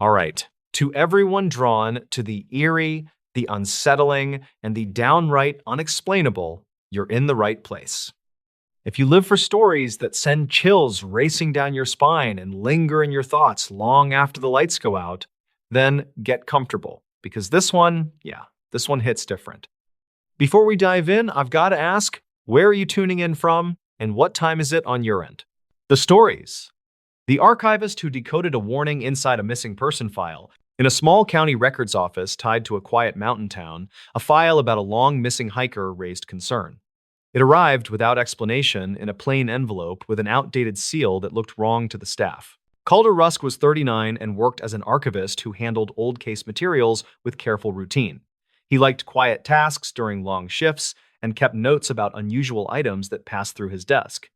All right. To everyone drawn to the eerie, the unsettling, and the downright unexplainable, you're in the right place. If you live for stories that send chills racing down your spine and linger in your thoughts long after the lights go out, then get comfortable, because this one hits different. Before we dive in, I've got to ask, where are you tuning in from, and what time is it on your end? The stories. The archivist who decoded a warning inside a missing person file in a small county records office tied to a quiet mountain town, a file about a long missing hiker raised concern. It arrived without explanation in a plain envelope with an outdated seal that looked wrong to the staff. Calder Rusk was 39 and worked as an archivist who handled old case materials with careful routine. He liked quiet tasks during long shifts and kept notes about unusual items that passed through his desk.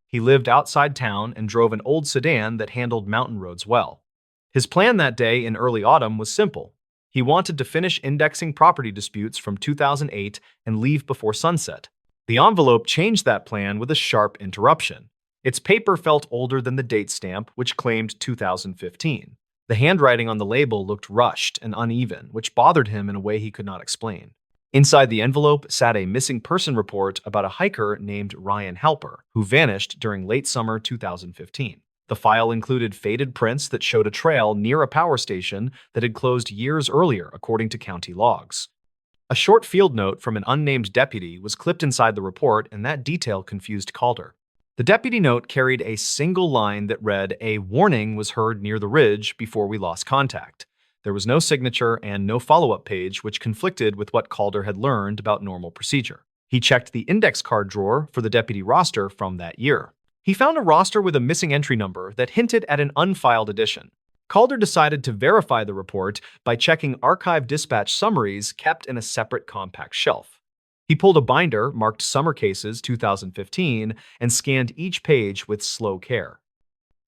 He lived outside town and drove an old sedan that handled mountain roads well. His plan that day in early autumn was simple. He wanted to finish indexing property disputes from 2008 and leave before sunset. The envelope changed that plan with a sharp interruption. Its paper felt older than the date stamp, which claimed 2015. The handwriting on the label looked rushed and uneven, which bothered him in a way he could not explain. Inside the envelope sat a missing person report about a hiker named Ryan Halper, who vanished during late summer 2015. The file included faded prints that showed a trail near a power station that had closed years earlier, according to county logs. A short field note from an unnamed deputy was clipped inside the report, and that detail confused Calder. The deputy note carried a single line that read, "A warning was heard near the ridge before we lost contact." There was no signature and no follow-up page, which conflicted with what Calder had learned about normal procedure. He checked the index card drawer for the deputy roster from that year. He found a roster with a missing entry number that hinted at an unfiled edition. Calder decided to verify the report by checking archive dispatch summaries kept in a separate compact shelf. He pulled a binder marked Summer Cases 2015 and scanned each page with slow care.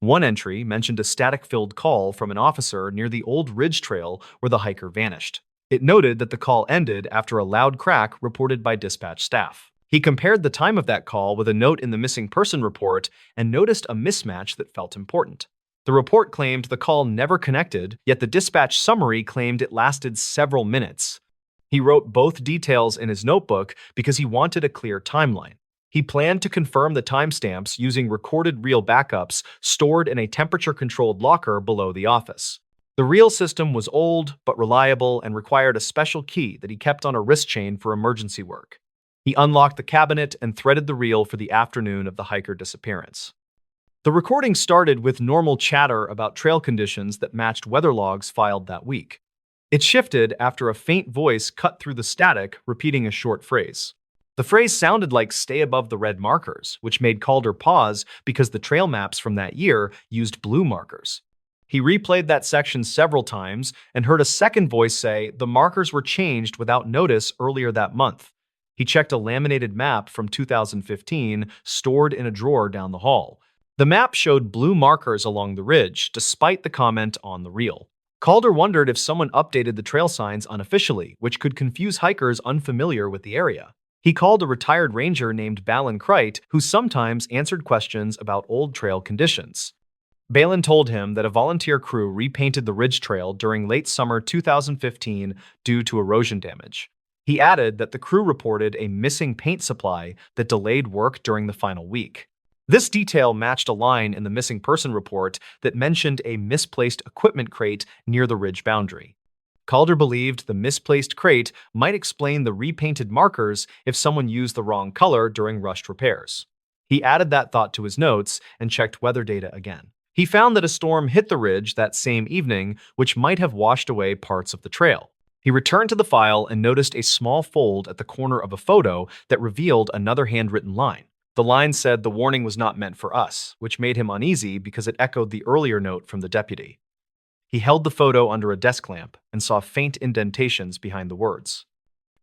One entry mentioned a static-filled call from an officer near the old ridge trail where the hiker vanished. It noted that the call ended after a loud crack reported by dispatch staff. He compared the time of that call with a note in the missing person report and noticed a mismatch that felt important. The report claimed the call never connected, yet the dispatch summary claimed it lasted several minutes. He wrote both details in his notebook because he wanted a clear timeline. He planned to confirm the timestamps using recorded reel backups stored in a temperature-controlled locker below the office. The reel system was old but reliable and required a special key that he kept on a wrist chain for emergency work. He unlocked the cabinet and threaded the reel for the afternoon of the hiker disappearance. The recording started with normal chatter about trail conditions that matched weather logs filed that week. It shifted after a faint voice cut through the static, repeating a short phrase. The phrase sounded like "stay above the red markers," which made Calder pause because the trail maps from that year used blue markers. He replayed that section several times and heard a second voice say the markers were changed without notice earlier that month. He checked a laminated map from 2015 stored in a drawer down the hall. The map showed blue markers along the ridge, despite the comment on the reel. Calder wondered if someone updated the trail signs unofficially, which could confuse hikers unfamiliar with the area. He called a retired ranger named Ballen Style, who sometimes answered questions about old trail conditions. Ballen told him that a volunteer crew repainted the ridge trail during late summer 2015 due to erosion damage. He added that the crew reported a missing paint supply that delayed work during the final week. This detail matched a line in the missing person report that mentioned a misplaced equipment crate near the ridge boundary. Calder believed the misplaced crate might explain the repainted markers if someone used the wrong color during rushed repairs. He added that thought to his notes and checked weather data again. He found that a storm hit the ridge that same evening, which might have washed away parts of the trail. He returned to the file and noticed a small fold at the corner of a photo that revealed another handwritten line. The line said the warning was not meant for us, which made him uneasy because it echoed the earlier note from the deputy. He held the photo under a desk lamp and saw faint indentations behind the words.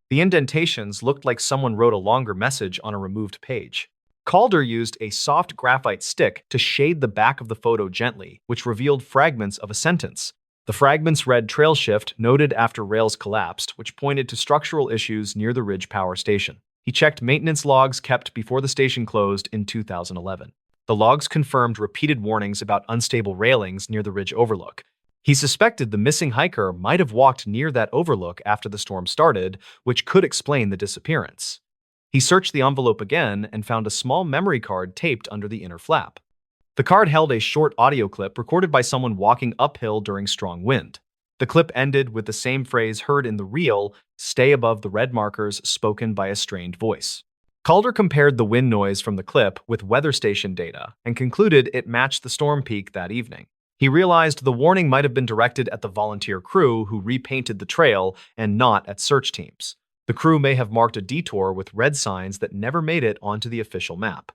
The indentations looked like someone wrote a longer message on a removed page. Calder used a soft graphite stick to shade the back of the photo gently, which revealed fragments of a sentence. The fragments read "trail shift noted after rails collapsed," which pointed to structural issues near the Ridge Power Station. He checked maintenance logs kept before the station closed in 2011. The logs confirmed repeated warnings about unstable railings near the ridge overlook. He suspected the missing hiker might have walked near that overlook after the storm started, which could explain the disappearance. He searched the envelope again and found a small memory card taped under the inner flap. The card held a short audio clip recorded by someone walking uphill during strong wind. The clip ended with the same phrase heard in the reel, "Stay above the red markers," spoken by a strained voice. Calder compared the wind noise from the clip with weather station data and concluded it matched the storm peak that evening. He realized the warning might have been directed at the volunteer crew who repainted the trail and not at search teams. The crew may have marked a detour with red signs that never made it onto the official map.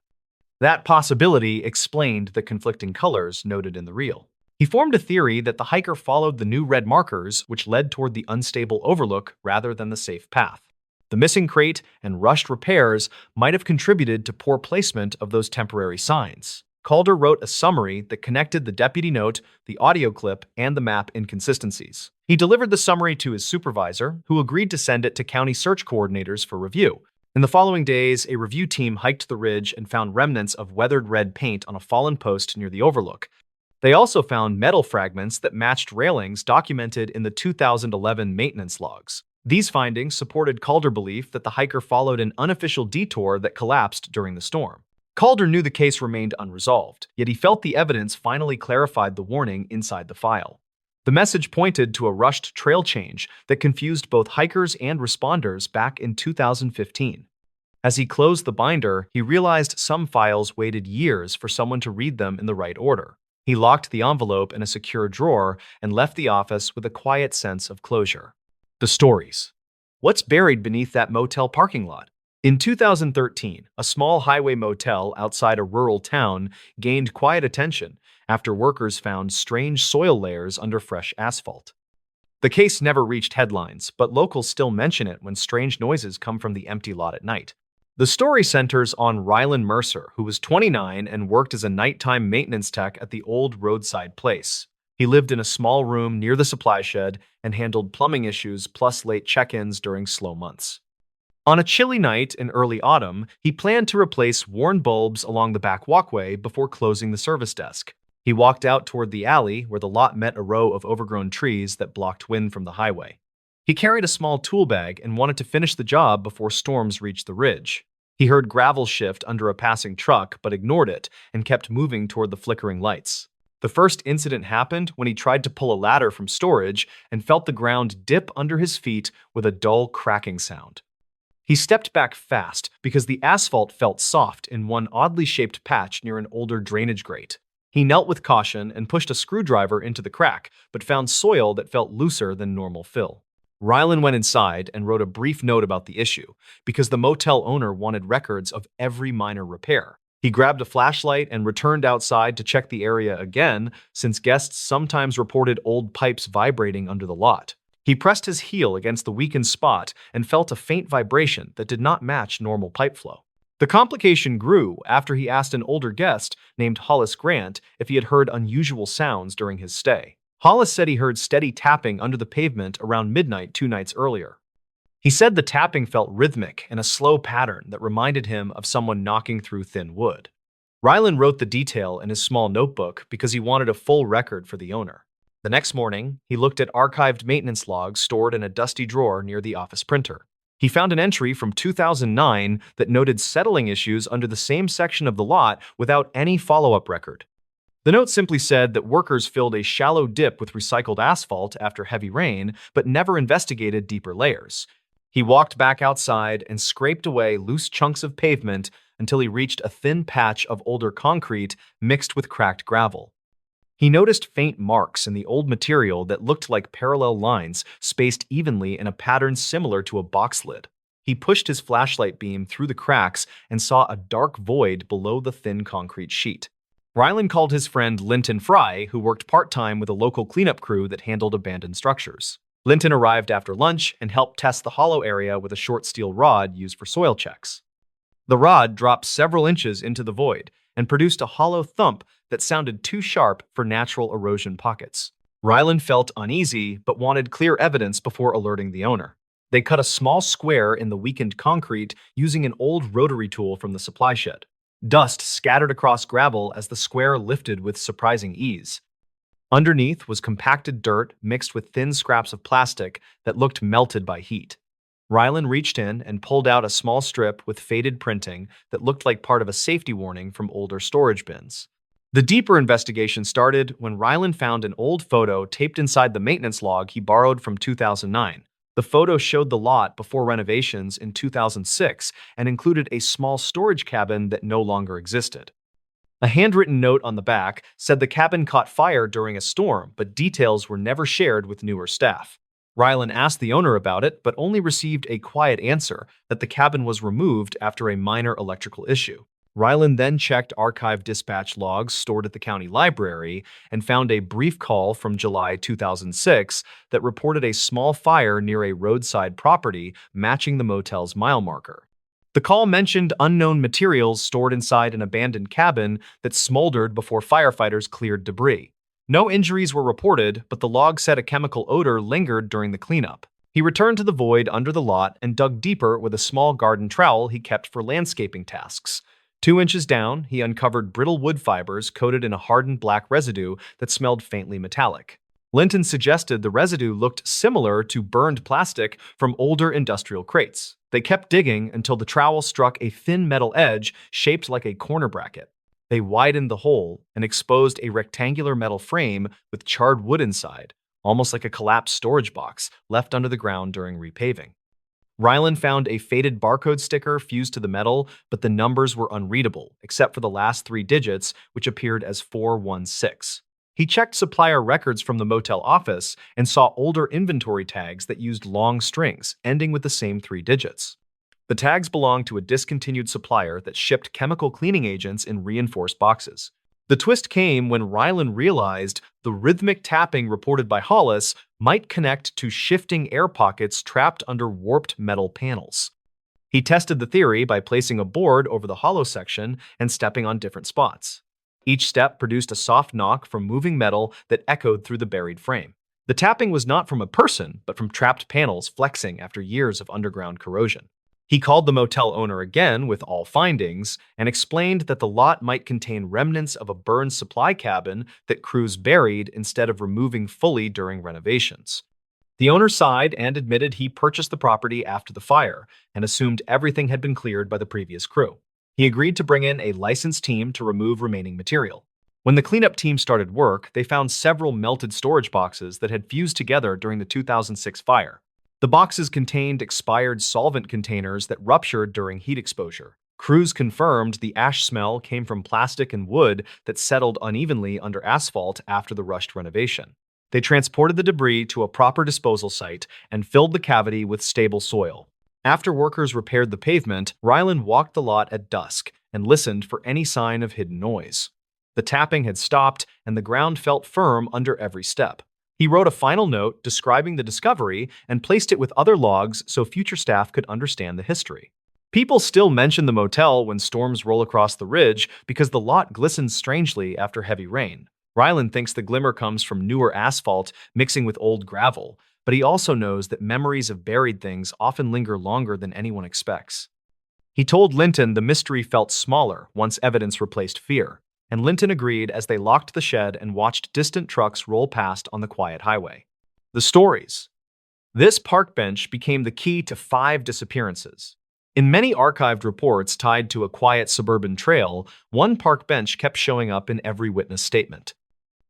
That possibility explained the conflicting colors noted in the reel. He formed a theory that the hiker followed the new red markers, which led toward the unstable overlook rather than the safe path. The missing crate and rushed repairs might have contributed to poor placement of those temporary signs. Calder wrote a summary that connected the deputy note, the audio clip, and the map inconsistencies. He delivered the summary to his supervisor, who agreed to send it to county search coordinators for review. In the following days, a review team hiked the ridge and found remnants of weathered red paint on a fallen post near the overlook. They also found metal fragments that matched railings documented in the 2011 maintenance logs. These findings supported Calder's belief that the hiker followed an unofficial detour that collapsed during the storm. Calder knew the case remained unresolved, yet he felt the evidence finally clarified the warning inside the file. The message pointed to a rushed trail change that confused both hikers and responders back in 2015. As he closed the binder, he realized some files waited years for someone to read them in the right order. He locked the envelope in a secure drawer and left the office with a quiet sense of closure. The stories. What's buried beneath that motel parking lot? In 2013, a small highway motel outside a rural town gained quiet attention after workers found strange soil layers under fresh asphalt. The case never reached headlines, but locals still mention it when strange noises come from the empty lot at night. The story centers on Rylan Mercer, who was 29 and worked as a nighttime maintenance tech at the old roadside place. He lived in a small room near the supply shed and handled plumbing issues plus late check-ins during slow months. On a chilly night in early autumn, he planned to replace worn bulbs along the back walkway before closing the service desk. He walked out toward the alley where the lot met a row of overgrown trees that blocked wind from the highway. He carried a small tool bag and wanted to finish the job before storms reached the ridge. He heard gravel shift under a passing truck but ignored it and kept moving toward the flickering lights. The first incident happened when he tried to pull a ladder from storage and felt the ground dip under his feet with a dull cracking sound. He stepped back fast because the asphalt felt soft in one oddly shaped patch near an older drainage grate. He knelt with caution and pushed a screwdriver into the crack, but found soil that felt looser than normal fill. Rylan went inside and wrote a brief note about the issue, because the motel owner wanted records of every minor repair. He grabbed a flashlight and returned outside to check the area again, since guests sometimes reported old pipes vibrating under the lot. He pressed his heel against the weakened spot and felt a faint vibration that did not match normal pipe flow. The complication grew after he asked an older guest named Hollis Grant if he had heard unusual sounds during his stay. Hollis said he heard steady tapping under the pavement around midnight 2 nights earlier. He said the tapping felt rhythmic in a slow pattern that reminded him of someone knocking through thin wood. Rylan wrote the detail in his small notebook because he wanted a full record for the owner. The next morning, he looked at archived maintenance logs stored in a dusty drawer near the office printer. He found an entry from 2009 that noted settling issues under the same section of the lot without any follow-up record. The note simply said that workers filled a shallow dip with recycled asphalt after heavy rain, but never investigated deeper layers. He walked back outside and scraped away loose chunks of pavement until he reached a thin patch of older concrete mixed with cracked gravel. He noticed faint marks in the old material that looked like parallel lines spaced evenly in a pattern similar to a box lid. He pushed his flashlight beam through the cracks and saw a dark void below the thin concrete sheet. Rylan called his friend Linton Fry, who worked part-time with a local cleanup crew that handled abandoned structures. Linton arrived after lunch and helped test the hollow area with a short steel rod used for soil checks. The rod dropped several inches into the void and produced a hollow thump that sounded too sharp for natural erosion pockets. Rylan felt uneasy but wanted clear evidence before alerting the owner. They cut a small square in the weakened concrete using an old rotary tool from the supply shed. Dust scattered across gravel as the square lifted with surprising ease. Underneath was compacted dirt mixed with thin scraps of plastic that looked melted by heat. Rylan reached in and pulled out a small strip with faded printing that looked like part of a safety warning from older storage bins. The deeper investigation started when Rylan found an old photo taped inside the maintenance log he borrowed from 2009. The photo showed the lot before renovations in 2006 and included a small storage cabin that no longer existed. A handwritten note on the back said the cabin caught fire during a storm, but details were never shared with newer staff. Rylan asked the owner about it, but only received a quiet answer that the cabin was removed after a minor electrical issue. Rylan then checked archive dispatch logs stored at the county library and found a brief call from July 2006 that reported a small fire near a roadside property matching the motel's mile marker. The call mentioned unknown materials stored inside an abandoned cabin that smoldered before firefighters cleared debris. No injuries were reported, but the log said a chemical odor lingered during the cleanup. He returned to the void under the lot and dug deeper with a small garden trowel he kept for landscaping tasks. 2 inches down, he uncovered brittle wood fibers coated in a hardened black residue that smelled faintly metallic. Linton suggested the residue looked similar to burned plastic from older industrial crates. They kept digging until the trowel struck a thin metal edge shaped like a corner bracket. They widened the hole and exposed a rectangular metal frame with charred wood inside, almost like a collapsed storage box left under the ground during repaving. Rylan found a faded barcode sticker fused to the metal, but the numbers were unreadable, except for the last 3 digits, which appeared as 416. He checked supplier records from the motel office and saw older inventory tags that used long strings, ending with the same 3 digits. The tags belonged to a discontinued supplier that shipped chemical cleaning agents in reinforced boxes. The twist came when Rylan realized the rhythmic tapping reported by Hollis might connect to shifting air pockets trapped under warped metal panels. He tested the theory by placing a board over the hollow section and stepping on different spots. Each step produced a soft knock from moving metal that echoed through the buried frame. The tapping was not from a person, but from trapped panels flexing after years of underground corrosion. He called the motel owner again with all findings and explained that the lot might contain remnants of a burned supply cabin that crews buried instead of removing fully during renovations. The owner sighed and admitted he purchased the property after the fire and assumed everything had been cleared by the previous crew. He agreed to bring in a licensed team to remove remaining material. When the cleanup team started work, they found several melted storage boxes that had fused together during the 2006 fire. The boxes contained expired solvent containers that ruptured during heat exposure. Crews confirmed the ash smell came from plastic and wood that settled unevenly under asphalt after the rushed renovation. They transported the debris to a proper disposal site and filled the cavity with stable soil. After workers repaired the pavement, Rylan walked the lot at dusk and listened for any sign of hidden noise. The tapping had stopped, and the ground felt firm under every step. He wrote a final note describing the discovery and placed it with other logs so future staff could understand the history. People still mention the motel when storms roll across the ridge because the lot glistens strangely after heavy rain. Rylan thinks the glimmer comes from newer asphalt mixing with old gravel, but he also knows that memories of buried things often linger longer than anyone expects. He told Linton the mystery felt smaller once evidence replaced fear, and Linton agreed as they locked the shed and watched distant trucks roll past on the quiet highway. The stories. This park bench became the key to 5 disappearances. In many archived reports tied to a quiet suburban trail, one park bench kept showing up in every witness statement.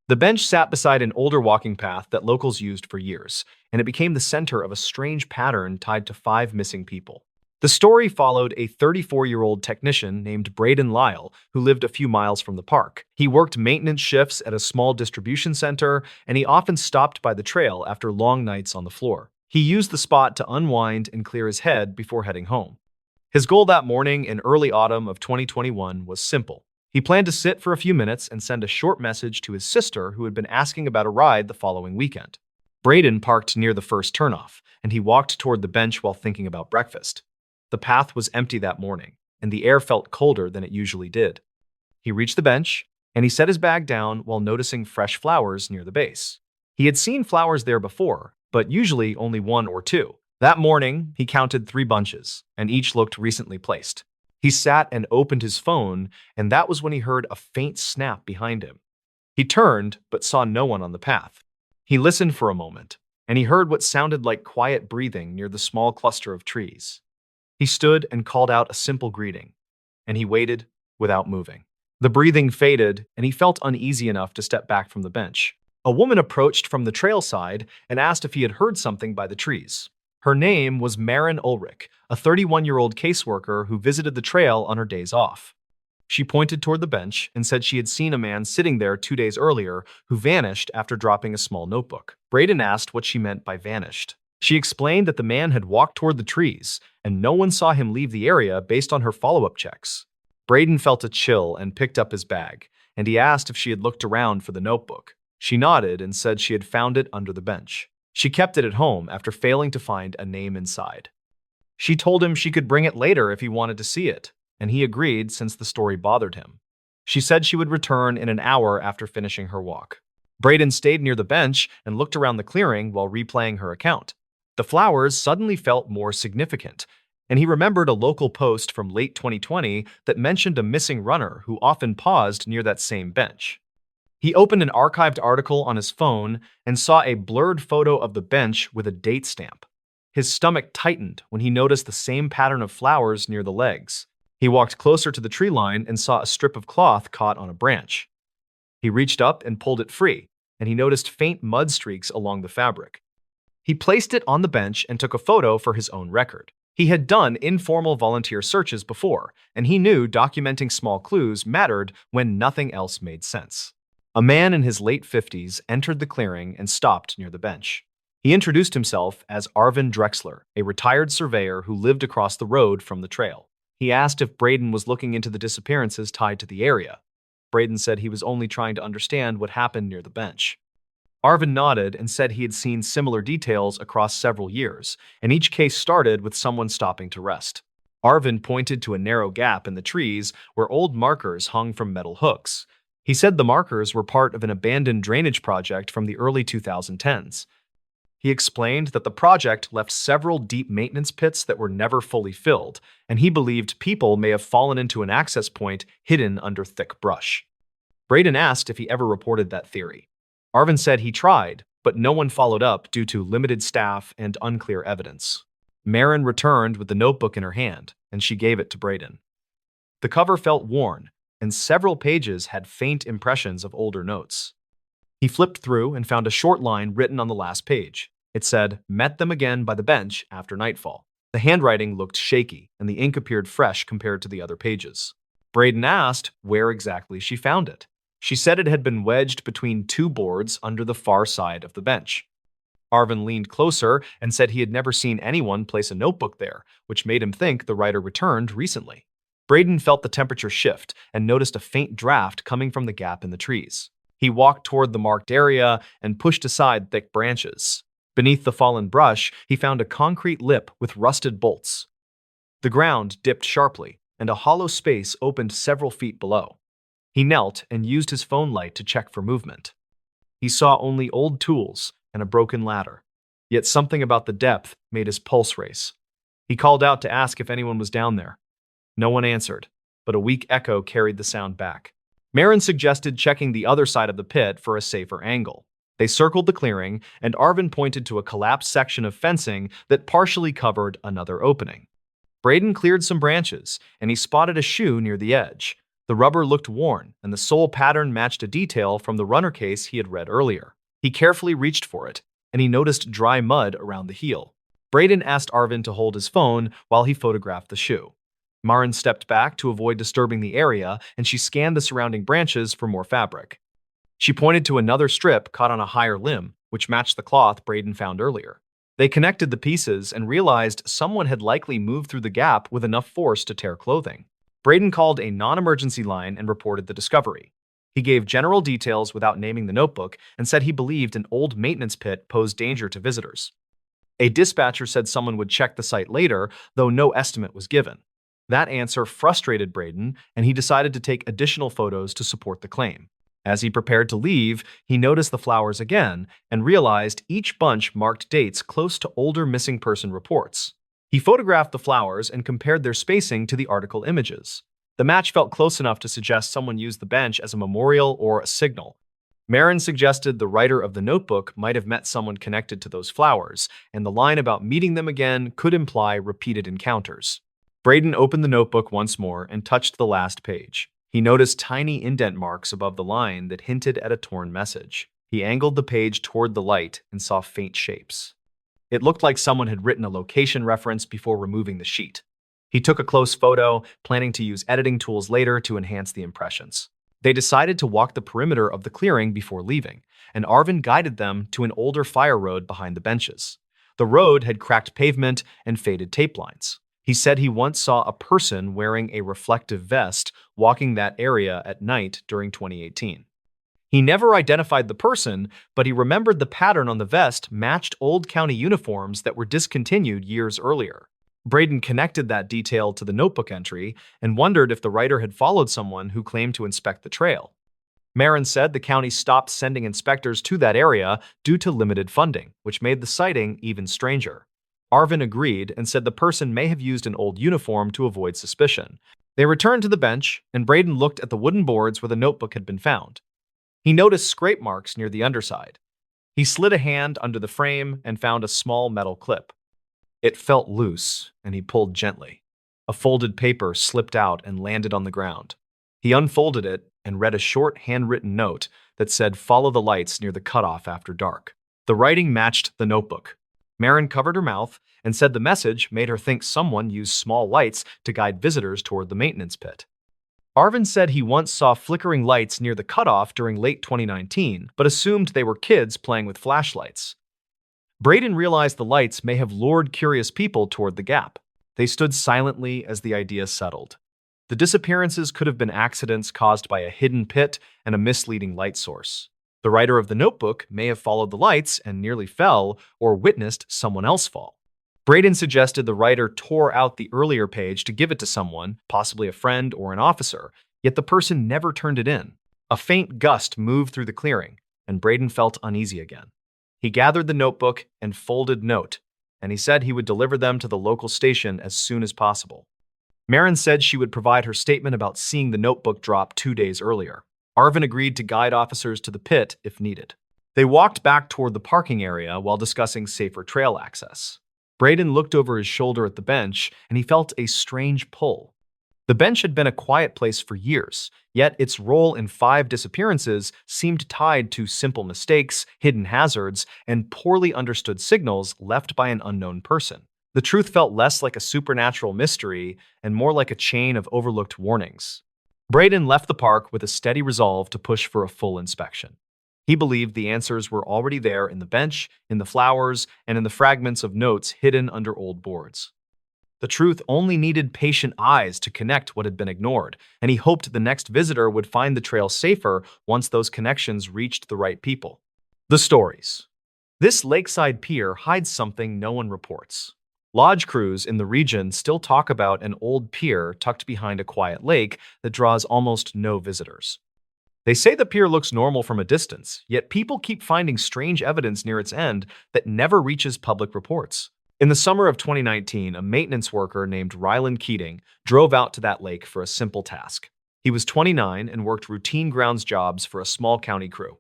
The bench sat beside an older walking path that locals used for years, and it became the center of a strange pattern tied to 5 missing people. The story followed a 34-year-old technician named Braden Lyle, who lived a few miles from the park. He worked maintenance shifts at a small distribution center, and he often stopped by the trail after long nights on the floor. He used the spot to unwind and clear his head before heading home. His goal that morning in early autumn of 2021 was simple. He planned to sit for a few minutes and send a short message to his sister who had been asking about a ride the following weekend. Braden parked near the first turnoff, and he walked toward the bench while thinking about breakfast. The path was empty that morning, and the air felt colder than it usually did. He reached the bench, and he set his bag down while noticing fresh flowers near the base. He had seen flowers there before, but usually only 1 or 2. That morning, he counted 3 bunches, and each looked recently placed. He sat and opened his phone, and that was when he heard a faint snap behind him. He turned, but saw no one on the path. He listened for a moment, and he heard what sounded like quiet breathing near the small cluster of trees. He stood and called out a simple greeting, and he waited without moving. The breathing faded, and he felt uneasy enough to step back from the bench. A woman approached from the trail side and asked if he had heard something by the trees. Her name was Maren Ulrich, a 31-year-old caseworker who visited the trail on her days off. She pointed toward the bench and said she had seen a man sitting there 2 days earlier who vanished after dropping a small notebook. Braden asked what she meant by vanished. She explained that the man had walked toward the trees, and no one saw him leave the area based on her follow-up checks. Braden felt a chill and picked up his bag, and he asked if she had looked around for the notebook. She nodded and said she had found it under the bench. She kept it at home after failing to find a name inside. She told him she could bring it later if he wanted to see it, and he agreed since the story bothered him. She said she would return in an hour after finishing her walk. Braden stayed near the bench and looked around the clearing while replaying her account. The flowers suddenly felt more significant, and he remembered a local post from late 2020 that mentioned a missing runner who often paused near that same bench. He opened an archived article on his phone and saw a blurred photo of the bench with a date stamp. His stomach tightened when he noticed the same pattern of flowers near the legs. He walked closer to the tree line and saw a strip of cloth caught on a branch. He reached up and pulled it free, and he noticed faint mud streaks along the fabric. He placed it on the bench and took a photo for his own record. He had done informal volunteer searches before, and he knew documenting small clues mattered when nothing else made sense. A man in his late 50s entered the clearing and stopped near the bench. He introduced himself as Arvin Drexler, a retired surveyor who lived across the road from the trail. He asked if Braden was looking into the disappearances tied to the area. Braden said he was only trying to understand what happened near the bench. Arvin nodded and said he had seen similar details across several years, and each case started with someone stopping to rest. Arvin pointed to a narrow gap in the trees where old markers hung from metal hooks. He said the markers were part of an abandoned drainage project from the early 2010s. He explained that the project left several deep maintenance pits that were never fully filled, and he believed people may have fallen into an access point hidden under thick brush. Braden asked if he ever reported that theory. Arvin said he tried, but no one followed up due to limited staff and unclear evidence. Maren returned with the notebook in her hand, and she gave it to Braden. The cover felt worn, and several pages had faint impressions of older notes. He flipped through and found a short line written on the last page. It said, "Met them again by the bench after nightfall." The handwriting looked shaky, and the ink appeared fresh compared to the other pages. Braden asked where exactly she found it. She said it had been wedged between two boards under the far side of the bench. Arvin leaned closer and said he had never seen anyone place a notebook there, which made him think the writer returned recently. Braden felt the temperature shift and noticed a faint draft coming from the gap in the trees. He walked toward the marked area and pushed aside thick branches. Beneath the fallen brush, he found a concrete lip with rusted bolts. The ground dipped sharply, and a hollow space opened several feet below. He knelt and used his phone light to check for movement. He saw only old tools and a broken ladder, yet something about the depth made his pulse race. He called out to ask if anyone was down there. No one answered, but a weak echo carried the sound back. Maren suggested checking the other side of the pit for a safer angle. They circled the clearing, and Arvin pointed to a collapsed section of fencing that partially covered another opening. Braden cleared some branches, and he spotted a shoe near the edge. The rubber looked worn, and the sole pattern matched a detail from the runner case he had read earlier. He carefully reached for it, and he noticed dry mud around the heel. Braden asked Arvin to hold his phone while he photographed the shoe. Maren stepped back to avoid disturbing the area, and she scanned the surrounding branches for more fabric. She pointed to another strip caught on a higher limb, which matched the cloth Braden found earlier. They connected the pieces and realized someone had likely moved through the gap with enough force to tear clothing. Braden called a non-emergency line and reported the discovery. He gave general details without naming the notebook and said he believed an old maintenance pit posed danger to visitors. A dispatcher said someone would check the site later, though no estimate was given. That answer frustrated Braden, and he decided to take additional photos to support the claim. As he prepared to leave, he noticed the flowers again and realized each bunch marked dates close to older missing person reports. He photographed the flowers and compared their spacing to the article images. The match felt close enough to suggest someone used the bench as a memorial or a signal. Marin suggested the writer of the notebook might have met someone connected to those flowers, and the line about meeting them again could imply repeated encounters. Braden opened the notebook once more and touched the last page. He noticed tiny indent marks above the line that hinted at a torn message. He angled the page toward the light and saw faint shapes. It looked like someone had written a location reference before removing the sheet. He took a close photo, planning to use editing tools later to enhance the impressions. They decided to walk the perimeter of the clearing before leaving, and Arvin guided them to an older fire road behind the benches. The road had cracked pavement and faded tape lines. He said he once saw a person wearing a reflective vest walking that area at night during 2018. He never identified the person, but he remembered the pattern on the vest matched old county uniforms that were discontinued years earlier. Braden connected that detail to the notebook entry and wondered if the writer had followed someone who claimed to inspect the trail. Marin said the county stopped sending inspectors to that area due to limited funding, which made the sighting even stranger. Arvin agreed and said the person may have used an old uniform to avoid suspicion. They returned to the bench, and Braden looked at the wooden boards where the notebook had been found. He noticed scrape marks near the underside. He slid a hand under the frame and found a small metal clip. It felt loose, and he pulled gently. A folded paper slipped out and landed on the ground. He unfolded it and read a short handwritten note that said, "Follow the lights near the cutoff after dark." The writing matched the notebook. Marin covered her mouth and said the message made her think someone used small lights to guide visitors toward the maintenance pit. Arvin said he once saw flickering lights near the cutoff during late 2019, but assumed they were kids playing with flashlights. Braden realized the lights may have lured curious people toward the gap. They stood silently as the idea settled. The disappearances could have been accidents caused by a hidden pit and a misleading light source. The writer of the notebook may have followed the lights and nearly fell or witnessed someone else fall. Braden suggested the writer tore out the earlier page to give it to someone, possibly a friend or an officer, yet the person never turned it in. A faint gust moved through the clearing, and Braden felt uneasy again. He gathered the notebook and folded note, and he said he would deliver them to the local station as soon as possible. Marin said she would provide her statement about seeing the notebook drop 2 days earlier. Arvin agreed to guide officers to the pit if needed. They walked back toward the parking area while discussing safer trail access. Braden looked over his shoulder at the bench, and he felt a strange pull. The bench had been a quiet place for years, yet its role in 5 disappearances seemed tied to simple mistakes, hidden hazards, and poorly understood signals left by an unknown person. The truth felt less like a supernatural mystery and more like a chain of overlooked warnings. Braden left the park with a steady resolve to push for a full inspection. He believed the answers were already there in the bench, in the flowers, and in the fragments of notes hidden under old boards. The truth only needed patient eyes to connect what had been ignored, and he hoped the next visitor would find the trail safer once those connections reached the right people. The stories. This lakeside pier hides something no one reports. Lodge crews in the region still talk about an old pier tucked behind a quiet lake that draws almost no visitors. They say the pier looks normal from a distance, yet people keep finding strange evidence near its end that never reaches public reports. In the summer of 2019, a maintenance worker named Ryland Keating drove out to that lake for a simple task. He was 29 and worked routine grounds jobs for a small county crew.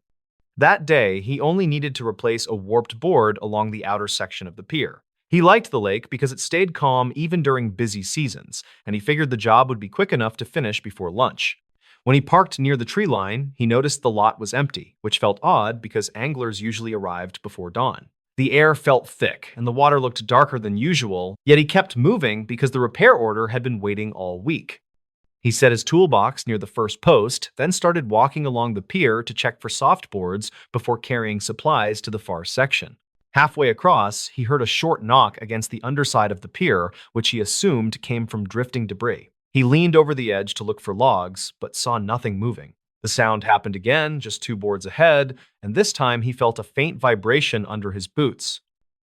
That day, he only needed to replace a warped board along the outer section of the pier. He liked the lake because it stayed calm even during busy seasons, and he figured the job would be quick enough to finish before lunch. When he parked near the tree line, he noticed the lot was empty, which felt odd because anglers usually arrived before dawn. The air felt thick, and the water looked darker than usual, yet he kept moving because the repair order had been waiting all week. He set his toolbox near the first post, then started walking along the pier to check for softboards before carrying supplies to the far section. Halfway across, he heard a short knock against the underside of the pier, which he assumed came from drifting debris. He leaned over the edge to look for logs, but saw nothing moving. The sound happened again, just 2 boards ahead, and this time he felt a faint vibration under his boots.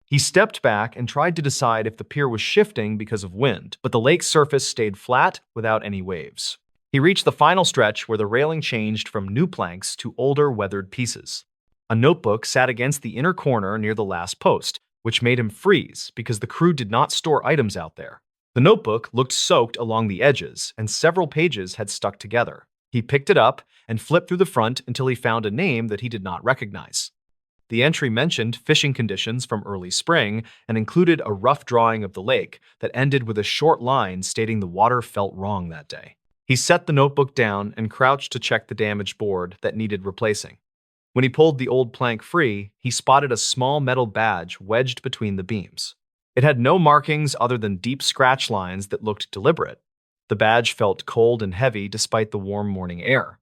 He stepped back and tried to decide if the pier was shifting because of wind, but the lake's surface stayed flat without any waves. He reached the final stretch where the railing changed from new planks to older, weathered pieces. A notebook sat against the inner corner near the last post, which made him freeze because the crew did not store items out there. The notebook looked soaked along the edges, and several pages had stuck together. He picked it up and flipped through the front until he found a name that he did not recognize. The entry mentioned fishing conditions from early spring and included a rough drawing of the lake that ended with a short line stating the water felt wrong that day. He set the notebook down and crouched to check the damaged board that needed replacing. When he pulled the old plank free, he spotted a small metal badge wedged between the beams. It had no markings other than deep scratch lines that looked deliberate. The badge felt cold and heavy despite the warm morning air.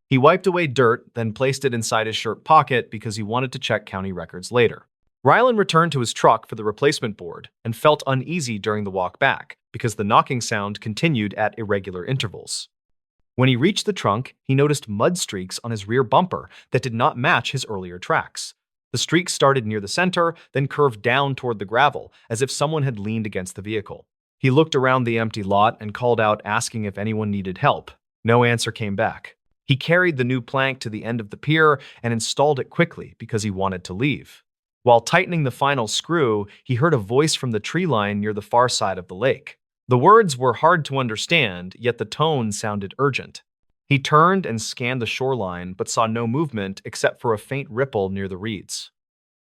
He wiped away dirt, then placed it inside his shirt pocket because he wanted to check county records later. Rylan returned to his truck for the replacement board and felt uneasy during the walk back because the knocking sound continued at irregular intervals. When he reached the trunk, he noticed mud streaks on his rear bumper that did not match his earlier tracks. The streaks started near the center, then curved down toward the gravel, as if someone had leaned against the vehicle. He looked around the empty lot and called out asking if anyone needed help. No answer came back. He carried the new plank to the end of the pier and installed it quickly because he wanted to leave. While tightening the final screw, he heard a voice from the tree line near the far side of the lake. The words were hard to understand, yet the tone sounded urgent. He turned and scanned the shoreline but saw no movement except for a faint ripple near the reeds.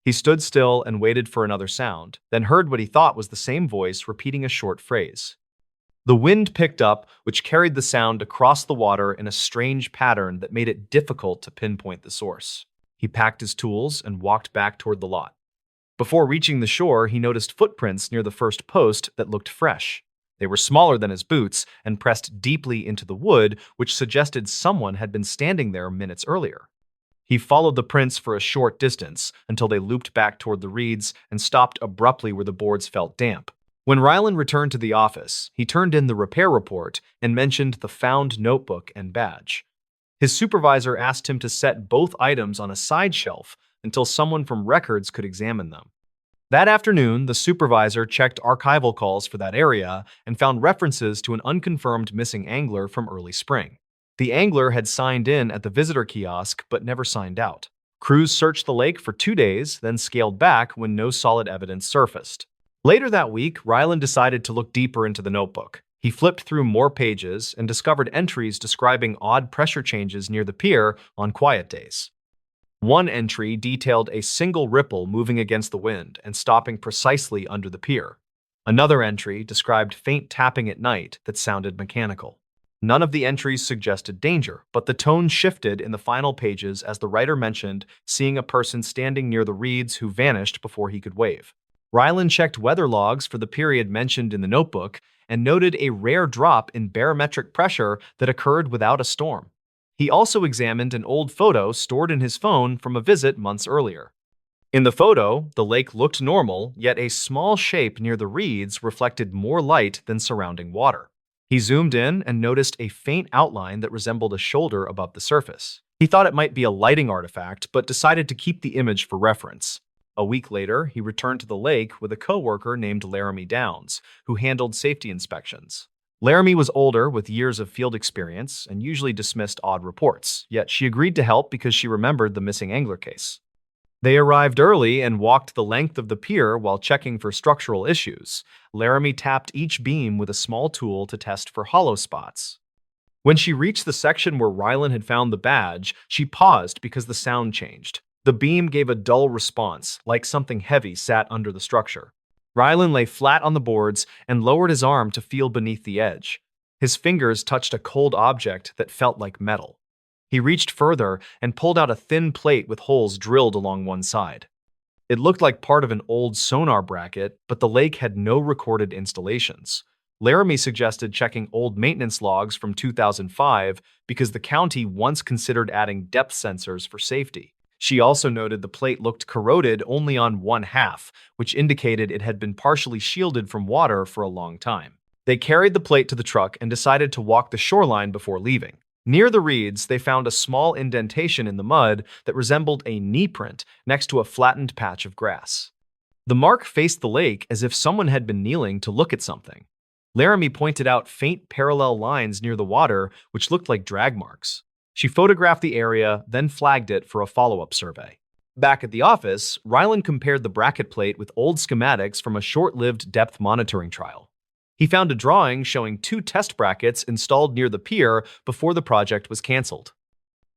He stood still and waited for another sound, then heard what he thought was the same voice repeating a short phrase. The wind picked up, which carried the sound across the water in a strange pattern that made it difficult to pinpoint the source. He packed his tools and walked back toward the lot. Before reaching the shore, he noticed footprints near the first post that looked fresh. They were smaller than his boots and pressed deeply into the wood, which suggested someone had been standing there minutes earlier. He followed the prints for a short distance until they looped back toward the reeds and stopped abruptly where the boards felt damp. When Rylan returned to the office, he turned in the repair report and mentioned the found notebook and badge. His supervisor asked him to set both items on a side shelf until someone from records could examine them. That afternoon, the supervisor checked archival calls for that area and found references to an unconfirmed missing angler from early spring. The angler had signed in at the visitor kiosk but never signed out. Crews searched the lake for 2 days, then scaled back when no solid evidence surfaced. Later that week, Rylan decided to look deeper into the notebook. He flipped through more pages and discovered entries describing odd pressure changes near the pier on quiet days. One entry detailed a single ripple moving against the wind and stopping precisely under the pier. Another entry described faint tapping at night that sounded mechanical. None of the entries suggested danger, but the tone shifted in the final pages as the writer mentioned seeing a person standing near the reeds who vanished before he could wave. Rylan checked weather logs for the period mentioned in the notebook and noted a rare drop in barometric pressure that occurred without a storm. He also examined an old photo stored in his phone from a visit months earlier. In the photo, the lake looked normal, yet a small shape near the reeds reflected more light than surrounding water. He zoomed in and noticed a faint outline that resembled a shoulder above the surface. He thought it might be a lighting artifact, but decided to keep the image for reference. A week later, he returned to the lake with a coworker named Laramie Downs, who handled safety inspections. Laramie was older with years of field experience and usually dismissed odd reports, yet she agreed to help because she remembered the missing angler case. They arrived early and walked the length of the pier while checking for structural issues. Laramie tapped each beam with a small tool to test for hollow spots. When she reached the section where Rylan had found the badge, she paused because the sound changed. The beam gave a dull response, like something heavy sat under the structure. Rylan lay flat on the boards and lowered his arm to feel beneath the edge. His fingers touched a cold object that felt like metal. He reached further and pulled out a thin plate with holes drilled along one side. It looked like part of an old sonar bracket, but the lake had no recorded installations. Laramie suggested checking old maintenance logs from 2005 because the county once considered adding depth sensors for safety. She also noted the plate looked corroded only on one half, which indicated it had been partially shielded from water for a long time. They carried the plate to the truck and decided to walk the shoreline before leaving. Near the reeds, they found a small indentation in the mud that resembled a knee print next to a flattened patch of grass. The mark faced the lake as if someone had been kneeling to look at something. Laramie pointed out faint parallel lines near the water, which looked like drag marks. She photographed the area, then flagged it for a follow-up survey. Back at the office, Rylan compared the bracket plate with old schematics from a short-lived depth monitoring trial. He found a drawing showing two test brackets installed near the pier before the project was canceled.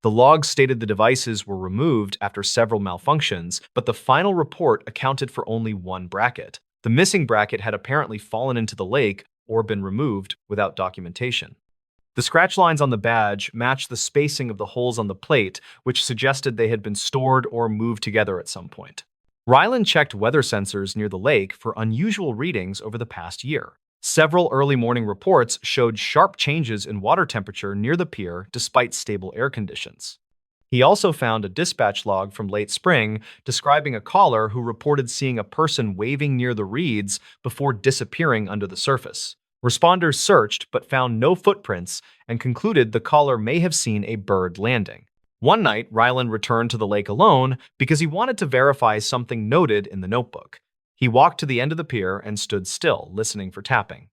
The logs stated the devices were removed after several malfunctions, but the final report accounted for only one bracket. The missing bracket had apparently fallen into the lake or been removed without documentation. The scratch lines on the badge matched the spacing of the holes on the plate, which suggested they had been stored or moved together at some point. Ryland checked weather sensors near the lake for unusual readings over the past year. Several early morning reports showed sharp changes in water temperature near the pier despite stable air conditions. He also found a dispatch log from late spring describing a caller who reported seeing a person waving near the reeds before disappearing under the surface. Responders searched but found no footprints and concluded the caller may have seen a bird landing. One night, Ryland returned to the lake alone because he wanted to verify something noted in the notebook. He walked to the end of the pier and stood still, listening for tapping.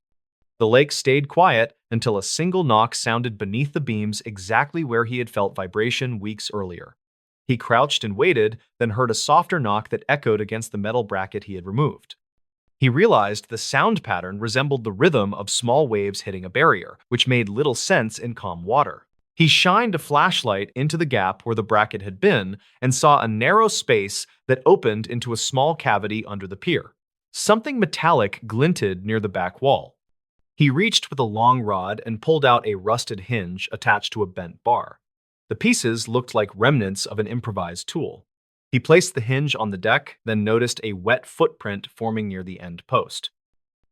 The lake stayed quiet until a single knock sounded beneath the beams exactly where he had felt vibration weeks earlier. He crouched and waited, then heard a softer knock that echoed against the metal bracket he had removed. He realized the sound pattern resembled the rhythm of small waves hitting a barrier, which made little sense in calm water. He shined a flashlight into the gap where the bracket had been and saw a narrow space that opened into a small cavity under the pier. Something metallic glinted near the back wall. He reached with a long rod and pulled out a rusted hinge attached to a bent bar. The pieces looked like remnants of an improvised tool. He placed the hinge on the deck, then noticed a wet footprint forming near the end post.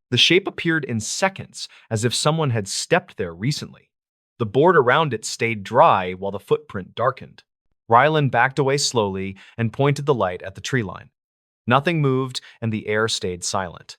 The shape appeared in seconds, as if someone had stepped there recently. The board around it stayed dry while the footprint darkened. Ryland backed away slowly and pointed the light at the tree line. Nothing moved, and the air stayed silent.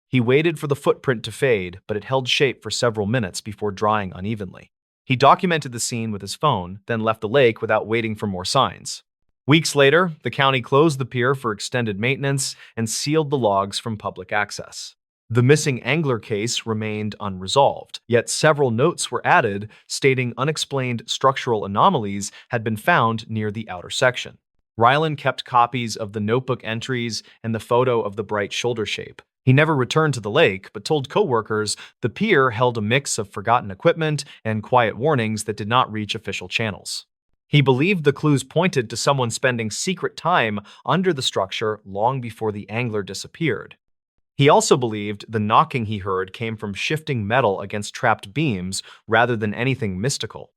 He waited for the footprint to fade, but it held shape for several minutes before drying unevenly. He documented the scene with his phone, then left the lake without waiting for more signs. Weeks later, the county closed the pier for extended maintenance and sealed the logs from public access. The missing angler case remained unresolved, yet several notes were added stating unexplained structural anomalies had been found near the outer section. Ryland kept copies of the notebook entries and the photo of the bright shoulder shape. He never returned to the lake, but told coworkers the pier held a mix of forgotten equipment and quiet warnings that did not reach official channels. He believed the clues pointed to someone spending secret time under the structure long before the angler disappeared. He also believed the knocking he heard came from shifting metal against trapped beams rather than anything mystical.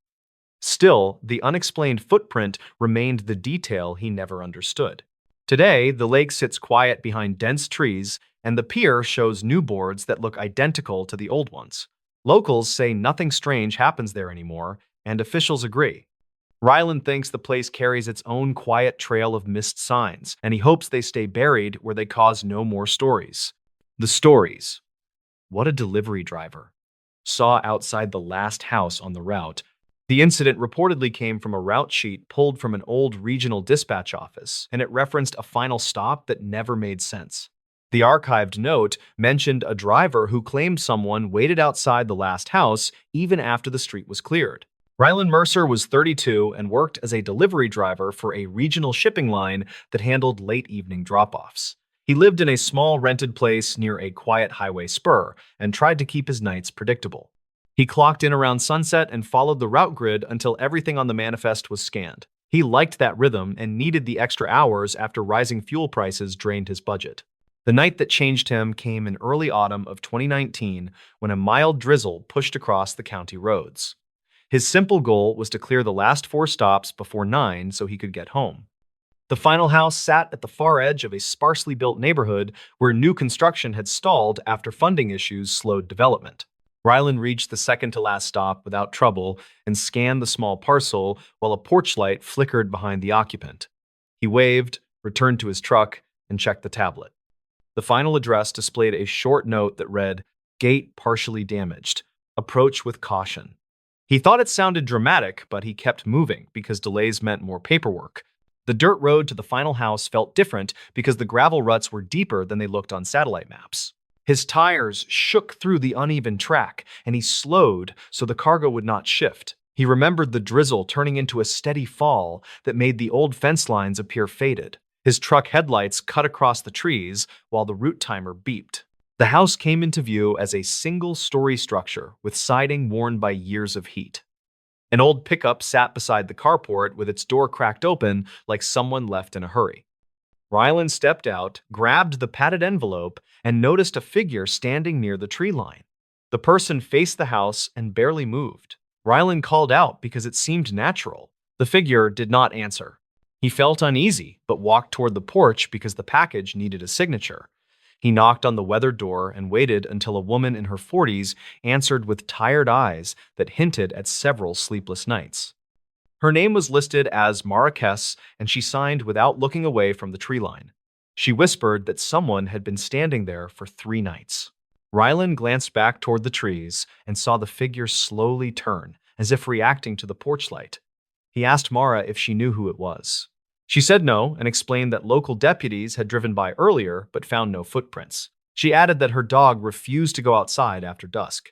Still, the unexplained footprint remained the detail he never understood. Today, the lake sits quiet behind dense trees, and the pier shows new boards that look identical to the old ones. Locals say nothing strange happens there anymore, and officials agree. Ryland thinks the place carries its own quiet trail of missed signs, and he hopes they stay buried where they cause no more stories. The stories. What a delivery driver saw outside the last house on the route. The incident reportedly came from a route sheet pulled from an old regional dispatch office, and it referenced a final stop that never made sense. The archived note mentioned a driver who claimed someone waited outside the last house even after the street was cleared. Ryland Mercer was 32 and worked as a delivery driver for a regional shipping line that handled late evening drop-offs. He lived in a small rented place near a quiet highway spur and tried to keep his nights predictable. He clocked in around sunset and followed the route grid until everything on the manifest was scanned. He liked that rhythm and needed the extra hours after rising fuel prices drained his budget. The night that changed him came in early autumn of 2019 when a mild drizzle pushed across the county roads. His simple goal was to clear the last 4 stops before 9 so he could get home. The final house sat at the far edge of a sparsely built neighborhood where new construction had stalled after funding issues slowed development. Ryland reached the second-to-last stop without trouble and scanned the small parcel while a porch light flickered behind the occupant. He waved, returned to his truck, and checked the tablet. The final address displayed a short note that read, "Gate partially damaged. Approach with caution." He thought it sounded dramatic, but he kept moving because delays meant more paperwork. The dirt road to the final house felt different because the gravel ruts were deeper than they looked on satellite maps. His tires shook through the uneven track, and he slowed so the cargo would not shift. He remembered the drizzle turning into a steady fall that made the old fence lines appear faded. His truck headlights cut across the trees while the route timer beeped. The house came into view as a single-story structure with siding worn by years of heat. An old pickup sat beside the carport with its door cracked open like someone left in a hurry. Rylan stepped out, grabbed the padded envelope, and noticed a figure standing near the tree line. The person faced the house and barely moved. Rylan called out because it seemed natural. The figure did not answer. He felt uneasy, but walked toward the porch because the package needed a signature. He knocked on the weathered door and waited until a woman in her 40s answered with tired eyes that hinted at several sleepless nights. Her name was listed as Marrakes, and she signed without looking away from the tree line. She whispered that someone had been standing there for 3 nights. Rylan glanced back toward the trees and saw the figure slowly turn, as if reacting to the porch light. He asked Mara if she knew who it was. She said no and explained that local deputies had driven by earlier but found no footprints. She added that her dog refused to go outside after dusk.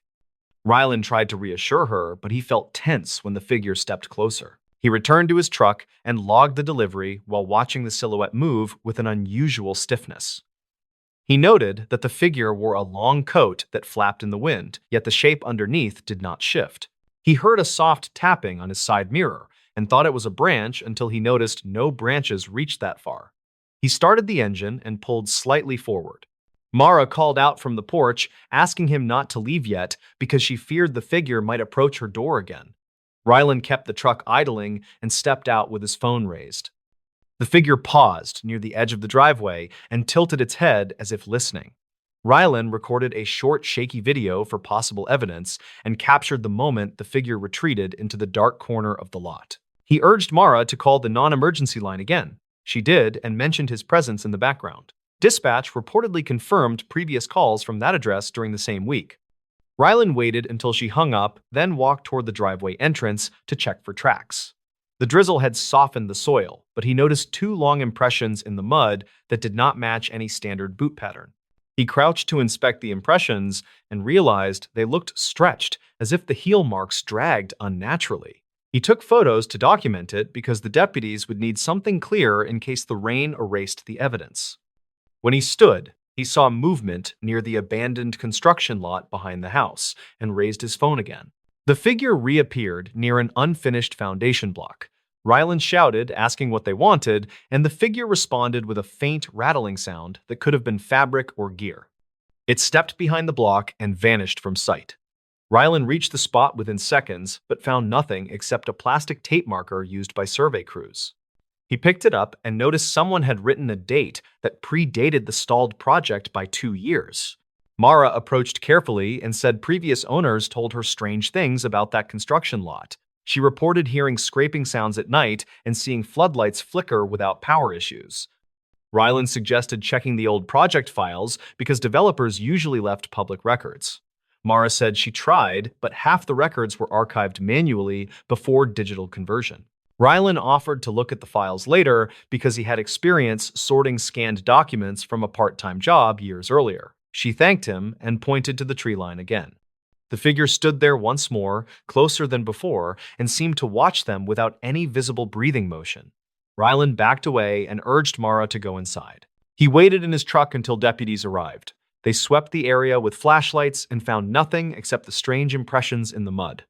Rylan tried to reassure her, but he felt tense when the figure stepped closer. He returned to his truck and logged the delivery while watching the silhouette move with an unusual stiffness. He noted that the figure wore a long coat that flapped in the wind, yet the shape underneath did not shift. He heard a soft tapping on his side mirror and thought it was a branch until he noticed no branches reached that far. He started the engine and pulled slightly forward. Mara called out from the porch, asking him not to leave yet because she feared the figure might approach her door again. Rylan kept the truck idling and stepped out with his phone raised. The figure paused near the edge of the driveway and tilted its head as if listening. Rylan recorded a short, shaky video for possible evidence and captured the moment the figure retreated into the dark corner of the lot. He urged Mara to call the non-emergency line again. She did and mentioned his presence in the background. Dispatch reportedly confirmed previous calls from that address during the same week. Rylan waited until she hung up, then walked toward the driveway entrance to check for tracks. The drizzle had softened the soil, but he noticed 2 long impressions in the mud that did not match any standard boot pattern. He crouched to inspect the impressions and realized they looked stretched, as if the heel marks dragged unnaturally. He took photos to document it because the deputies would need something clear in case the rain erased the evidence. When he stood, he saw movement near the abandoned construction lot behind the house and raised his phone again. The figure reappeared near an unfinished foundation block. Rylan shouted, asking what they wanted, and the figure responded with a faint rattling sound that could have been fabric or gear. It stepped behind the block and vanished from sight. Rylan reached the spot within seconds, but found nothing except a plastic tape marker used by survey crews. He picked it up and noticed someone had written a date that predated the stalled project by 2 years. Mara approached carefully and said previous owners told her strange things about that construction lot. She reported hearing scraping sounds at night and seeing floodlights flicker without power issues. Rylan suggested checking the old project files because developers usually left public records. Mara said she tried, but half the records were archived manually before digital conversion. Rylan offered to look at the files later because he had experience sorting scanned documents from a part-time job years earlier. She thanked him and pointed to the tree line again. The figure stood there once more, closer than before, and seemed to watch them without any visible breathing motion. Rylan backed away and urged Mara to go inside. He waited in his truck until deputies arrived. They swept the area with flashlights and found nothing except the strange impressions in the mud.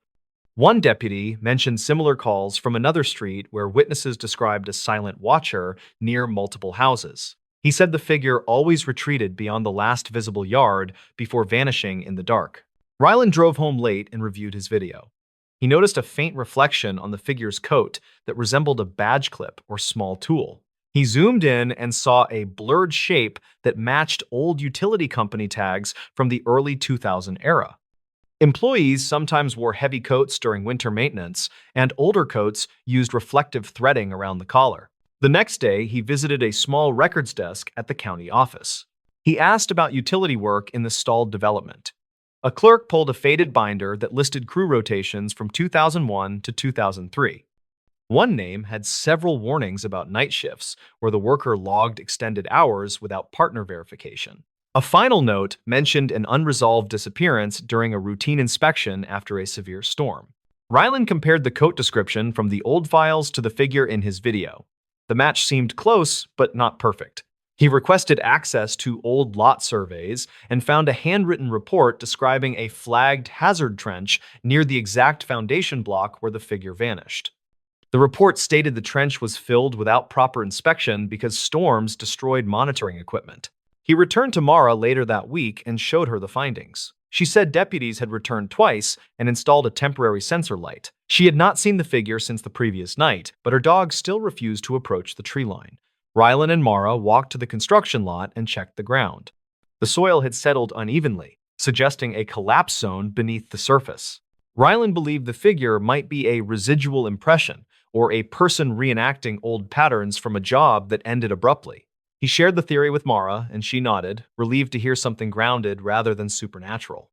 One deputy mentioned similar calls from another street where witnesses described a silent watcher near multiple houses. He said the figure always retreated beyond the last visible yard before vanishing in the dark. Rylan drove home late and reviewed his video. He noticed a faint reflection on the figure's coat that resembled a badge clip or small tool. He zoomed in and saw a blurred shape that matched old utility company tags from the early 2000 era. Employees sometimes wore heavy coats during winter maintenance, and older coats used reflective threading around the collar. The next day, he visited a small records desk at the county office. He asked about utility work in the stalled development. A clerk pulled a faded binder that listed crew rotations from 2001 to 2003. One name had several warnings about night shifts, where the worker logged extended hours without partner verification. A final note mentioned an unresolved disappearance during a routine inspection after a severe storm. Rylan compared the coat description from the old files to the figure in his video. The match seemed close, but not perfect. He requested access to old lot surveys and found a handwritten report describing a flagged hazard trench near the exact foundation block where the figure vanished. The report stated the trench was filled without proper inspection because storms destroyed monitoring equipment. He returned to Mara later that week and showed her the findings. She said deputies had returned twice and installed a temporary sensor light. She had not seen the figure since the previous night, but her dog still refused to approach the tree line. Rylan and Mara walked to the construction lot and checked the ground. The soil had settled unevenly, suggesting a collapse zone beneath the surface. Rylan believed the figure might be a residual impression, or a person reenacting old patterns from a job that ended abruptly. He shared the theory with Mara, and she nodded, relieved to hear something grounded rather than supernatural.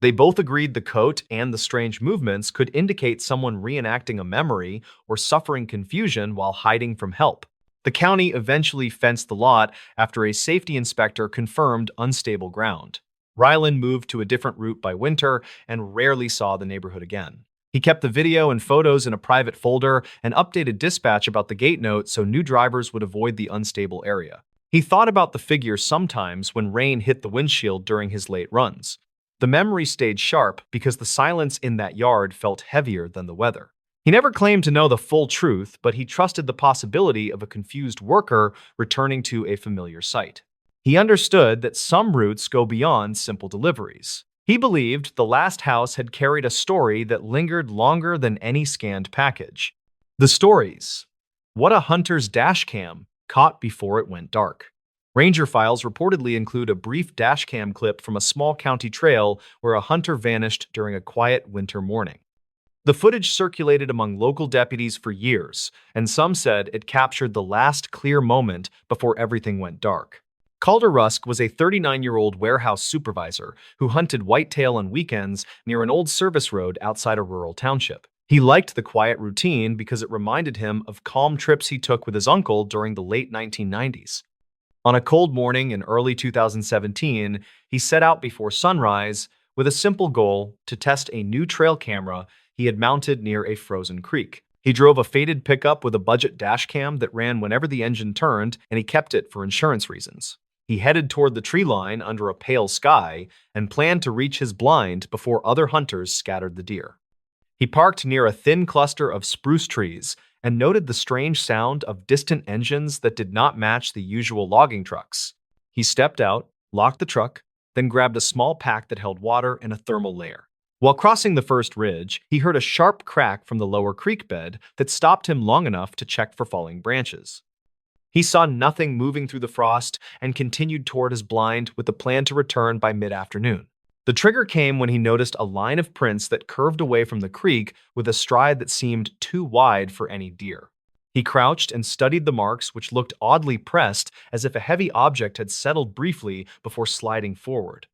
They both agreed the coat and the strange movements could indicate someone reenacting a memory or suffering confusion while hiding from help. The county eventually fenced the lot after a safety inspector confirmed unstable ground. Rylan moved to a different route by winter and rarely saw the neighborhood again. He kept the video and photos in a private folder and updated dispatch about the gate note so new drivers would avoid the unstable area. He thought about the figure sometimes when rain hit the windshield during his late runs. The memory stayed sharp because the silence in that yard felt heavier than the weather. He never claimed to know the full truth, but he trusted the possibility of a confused worker returning to a familiar site. He understood that some routes go beyond simple deliveries. He believed the last house had carried a story that lingered longer than any scanned package. The stories. What a hunter's dashcam caught before it went dark. Ranger files reportedly include a brief dashcam clip from a small county trail where a hunter vanished during a quiet winter morning. The footage circulated among local deputies for years, and some said it captured the last clear moment before everything went dark. Calder Rusk was a 39-year-old warehouse supervisor who hunted whitetail on weekends near an old service road outside a rural township. He liked the quiet routine because it reminded him of calm trips he took with his uncle during the late 1990s. On a cold morning in early 2017, he set out before sunrise with a simple goal to test a new trail camera he had mounted near a frozen creek. He drove a faded pickup with a budget dashcam that ran whenever the engine turned, and he kept it for insurance reasons. He headed toward the tree line under a pale sky and planned to reach his blind before other hunters scattered the deer. He parked near a thin cluster of spruce trees and noted the strange sound of distant engines that did not match the usual logging trucks. He stepped out, locked the truck, then grabbed a small pack that held water and a thermal layer. While crossing the first ridge, he heard a sharp crack from the lower creek bed that stopped him long enough to check for falling branches. He saw nothing moving through the frost and continued toward his blind with the plan to return by mid-afternoon. The trigger came when he noticed a line of prints that curved away from the creek with a stride that seemed too wide for any deer. He crouched and studied the marks, which looked oddly pressed as if a heavy object had settled briefly before sliding forward.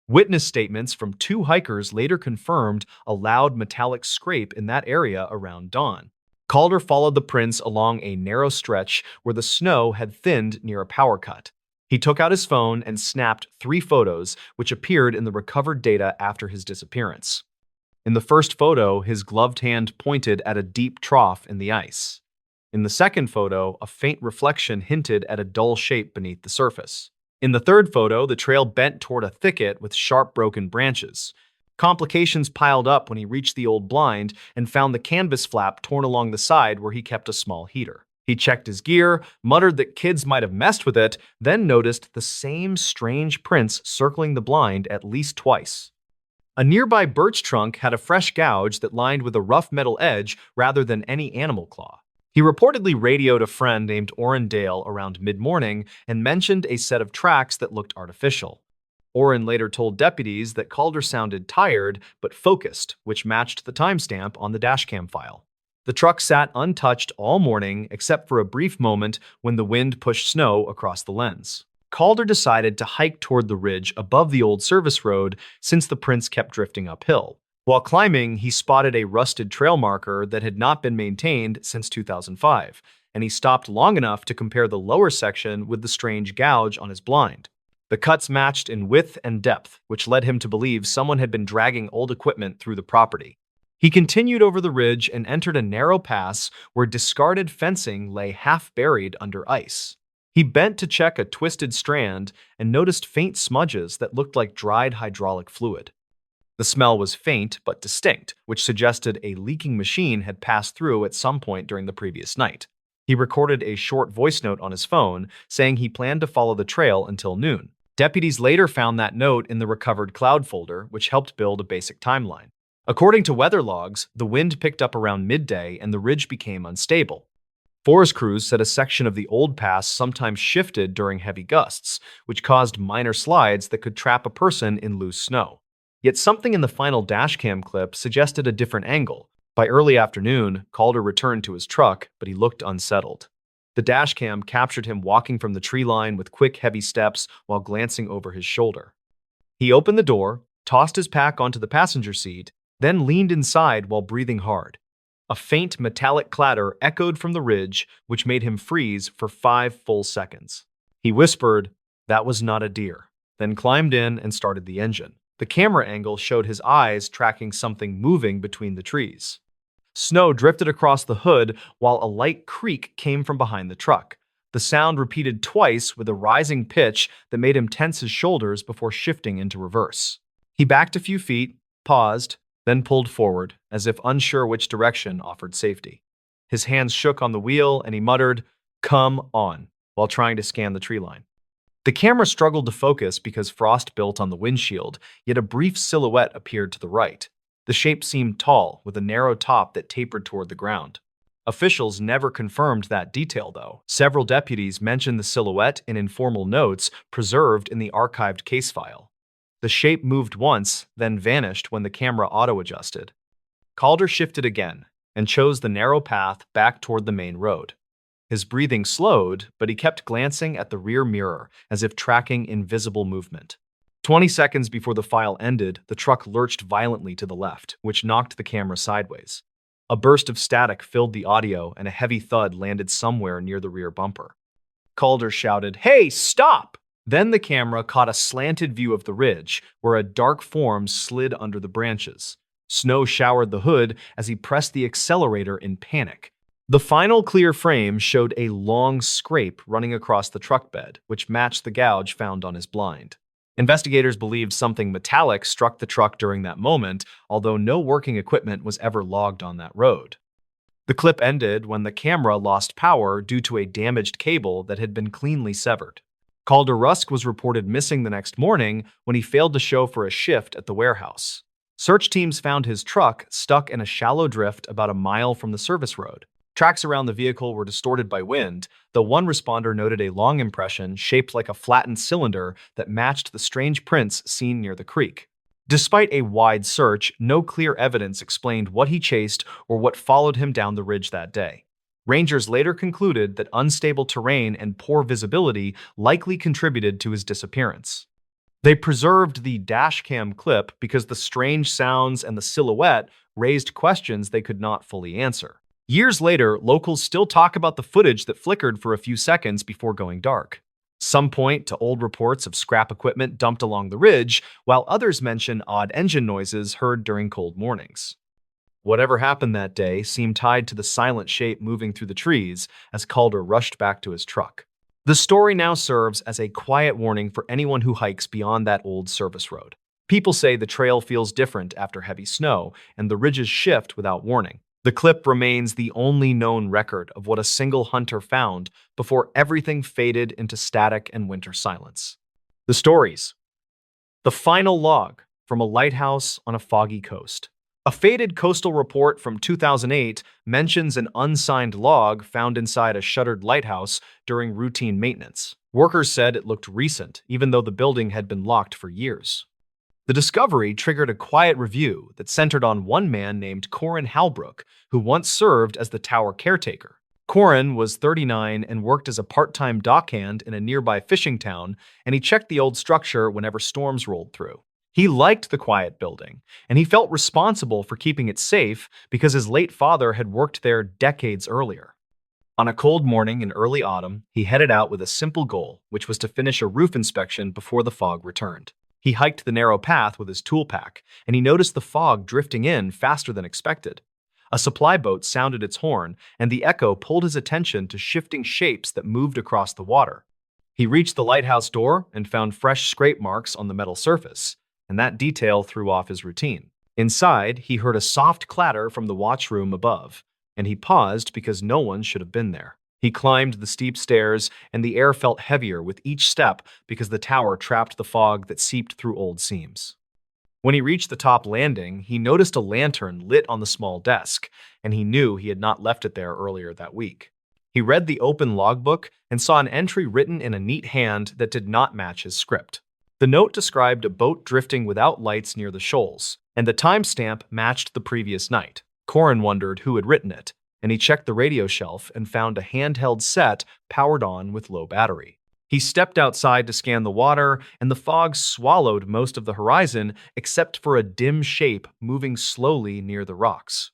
Witness statements from two hikers later confirmed a loud metallic scrape in that area around dawn. Calder followed the prints along a narrow stretch where the snow had thinned near a power cut. He took out his phone and snapped 3 photos, which appeared in the recovered data after his disappearance. In the first photo, his gloved hand pointed at a deep trough in the ice. In the second photo, a faint reflection hinted at a dull shape beneath the surface. In the third photo, the trail bent toward a thicket with sharp broken branches. Complications piled up when he reached the old blind and found the canvas flap torn along the side where he kept a small heater. He checked his gear, muttered that kids might have messed with it, then noticed the same strange prints circling the blind at least twice. A nearby birch trunk had a fresh gouge that lined with a rough metal edge rather than any animal claw. He reportedly radioed a friend named Orrin Dale around mid-morning and mentioned a set of tracks that looked artificial. Orrin later told deputies that Calder sounded tired but focused, which matched the timestamp on the dashcam file. The truck sat untouched all morning except for a brief moment when the wind pushed snow across the lens. Calder decided to hike toward the ridge above the old service road since the prints kept drifting uphill. While climbing, he spotted a rusted trail marker that had not been maintained since 2005, and he stopped long enough to compare the lower section with the strange gouge on his blind. The cuts matched in width and depth, which led him to believe someone had been dragging old equipment through the property. He continued over the ridge and entered a narrow pass where discarded fencing lay half buried under ice. He bent to check a twisted strand and noticed faint smudges that looked like dried hydraulic fluid. The smell was faint but distinct, which suggested a leaking machine had passed through at some point during the previous night. He recorded a short voice note on his phone saying he planned to follow the trail until noon. Deputies later found that note in the recovered cloud folder, which helped build a basic timeline. According to weather logs, the wind picked up around midday and the ridge became unstable. Forest crews said a section of the old pass sometimes shifted during heavy gusts, which caused minor slides that could trap a person in loose snow. Yet something in the final dashcam clip suggested a different angle. By early afternoon, Calder returned to his truck, but he looked unsettled. The dashcam captured him walking from the tree line with quick, heavy steps while glancing over his shoulder. He opened the door, tossed his pack onto the passenger seat, then leaned inside while breathing hard. A faint metallic clatter echoed from the ridge, which made him freeze for 5 full seconds. He whispered, "That was not a deer," then climbed in and started the engine. The camera angle showed his eyes tracking something moving between the trees. Snow drifted across the hood while a light creak came from behind the truck. The sound repeated twice with a rising pitch that made him tense his shoulders before shifting into reverse. He backed a few feet, paused, then pulled forward, as if unsure which direction offered safety. His hands shook on the wheel and he muttered, "Come on," while trying to scan the tree line. The camera struggled to focus because frost built on the windshield, yet a brief silhouette appeared to the right. The shape seemed tall, with a narrow top that tapered toward the ground. Officials never confirmed that detail, though. Several deputies mentioned the silhouette in informal notes preserved in the archived case file. The shape moved once, then vanished when the camera auto-adjusted. Calder shifted again and chose the narrow path back toward the main road. His breathing slowed, but he kept glancing at the rear mirror as if tracking invisible movement. 20 seconds before the file ended, the truck lurched violently to the left, which knocked the camera sideways. A burst of static filled the audio and a heavy thud landed somewhere near the rear bumper. Calder shouted, "Hey, stop!" Then the camera caught a slanted view of the ridge, where a dark form slid under the branches. Snow showered the hood as he pressed the accelerator in panic. The final clear frame showed a long scrape running across the truck bed, which matched the gouge found on his blind. Investigators believed something metallic struck the truck during that moment, although no working equipment was ever logged on that road. The clip ended when the camera lost power due to a damaged cable that had been cleanly severed. Calder Rusk was reported missing the next morning when he failed to show for a shift at the warehouse. Search teams found his truck stuck in a shallow drift about a mile from the service road. Tracks around the vehicle were distorted by wind, though one responder noted a long impression shaped like a flattened cylinder that matched the strange prints seen near the creek. Despite a wide search, no clear evidence explained what he chased or what followed him down the ridge that day. Rangers later concluded that unstable terrain and poor visibility likely contributed to his disappearance. They preserved the dashcam clip because the strange sounds and the silhouette raised questions they could not fully answer. Years later, locals still talk about the footage that flickered for a few seconds before going dark. Some point to old reports of scrap equipment dumped along the ridge, while others mention odd engine noises heard during cold mornings. Whatever happened that day seemed tied to the silent shape moving through the trees as Calder rushed back to his truck. The story now serves as a quiet warning for anyone who hikes beyond that old service road. People say the trail feels different after heavy snow, and the ridges shift without warning. The clip remains the only known record of what a single hunter found before everything faded into static and winter silence. The stories. The final log from a lighthouse on a foggy coast. A faded coastal report from 2008 mentions an unsigned log found inside a shuttered lighthouse during routine maintenance. Workers said it looked recent, even though the building had been locked for years. The discovery triggered a quiet review that centered on one man named Corin Halbrook, who once served as the tower caretaker. Corin was 39 and worked as a part-time dockhand in a nearby fishing town, and he checked the old structure whenever storms rolled through. He liked the quiet building, and he felt responsible for keeping it safe because his late father had worked there decades earlier. On a cold morning in early autumn, he headed out with a simple goal, which was to finish a roof inspection before the fog returned. He hiked the narrow path with his tool pack, and he noticed the fog drifting in faster than expected. A supply boat sounded its horn, and the echo pulled his attention to shifting shapes that moved across the water. He reached the lighthouse door and found fresh scrape marks on the metal surface, and that detail threw off his routine. Inside, he heard a soft clatter from the watchroom above, and he paused because no one should have been there. He climbed the steep stairs, and the air felt heavier with each step because the tower trapped the fog that seeped through old seams. When he reached the top landing, he noticed a lantern lit on the small desk, and he knew he had not left it there earlier that week. He read the open logbook and saw an entry written in a neat hand that did not match his script. The note described a boat drifting without lights near the shoals, and the timestamp matched the previous night. Corin wondered who had written it, and he checked the radio shelf and found a handheld set powered on with low battery. He stepped outside to scan the water, and the fog swallowed most of the horizon except for a dim shape moving slowly near the rocks.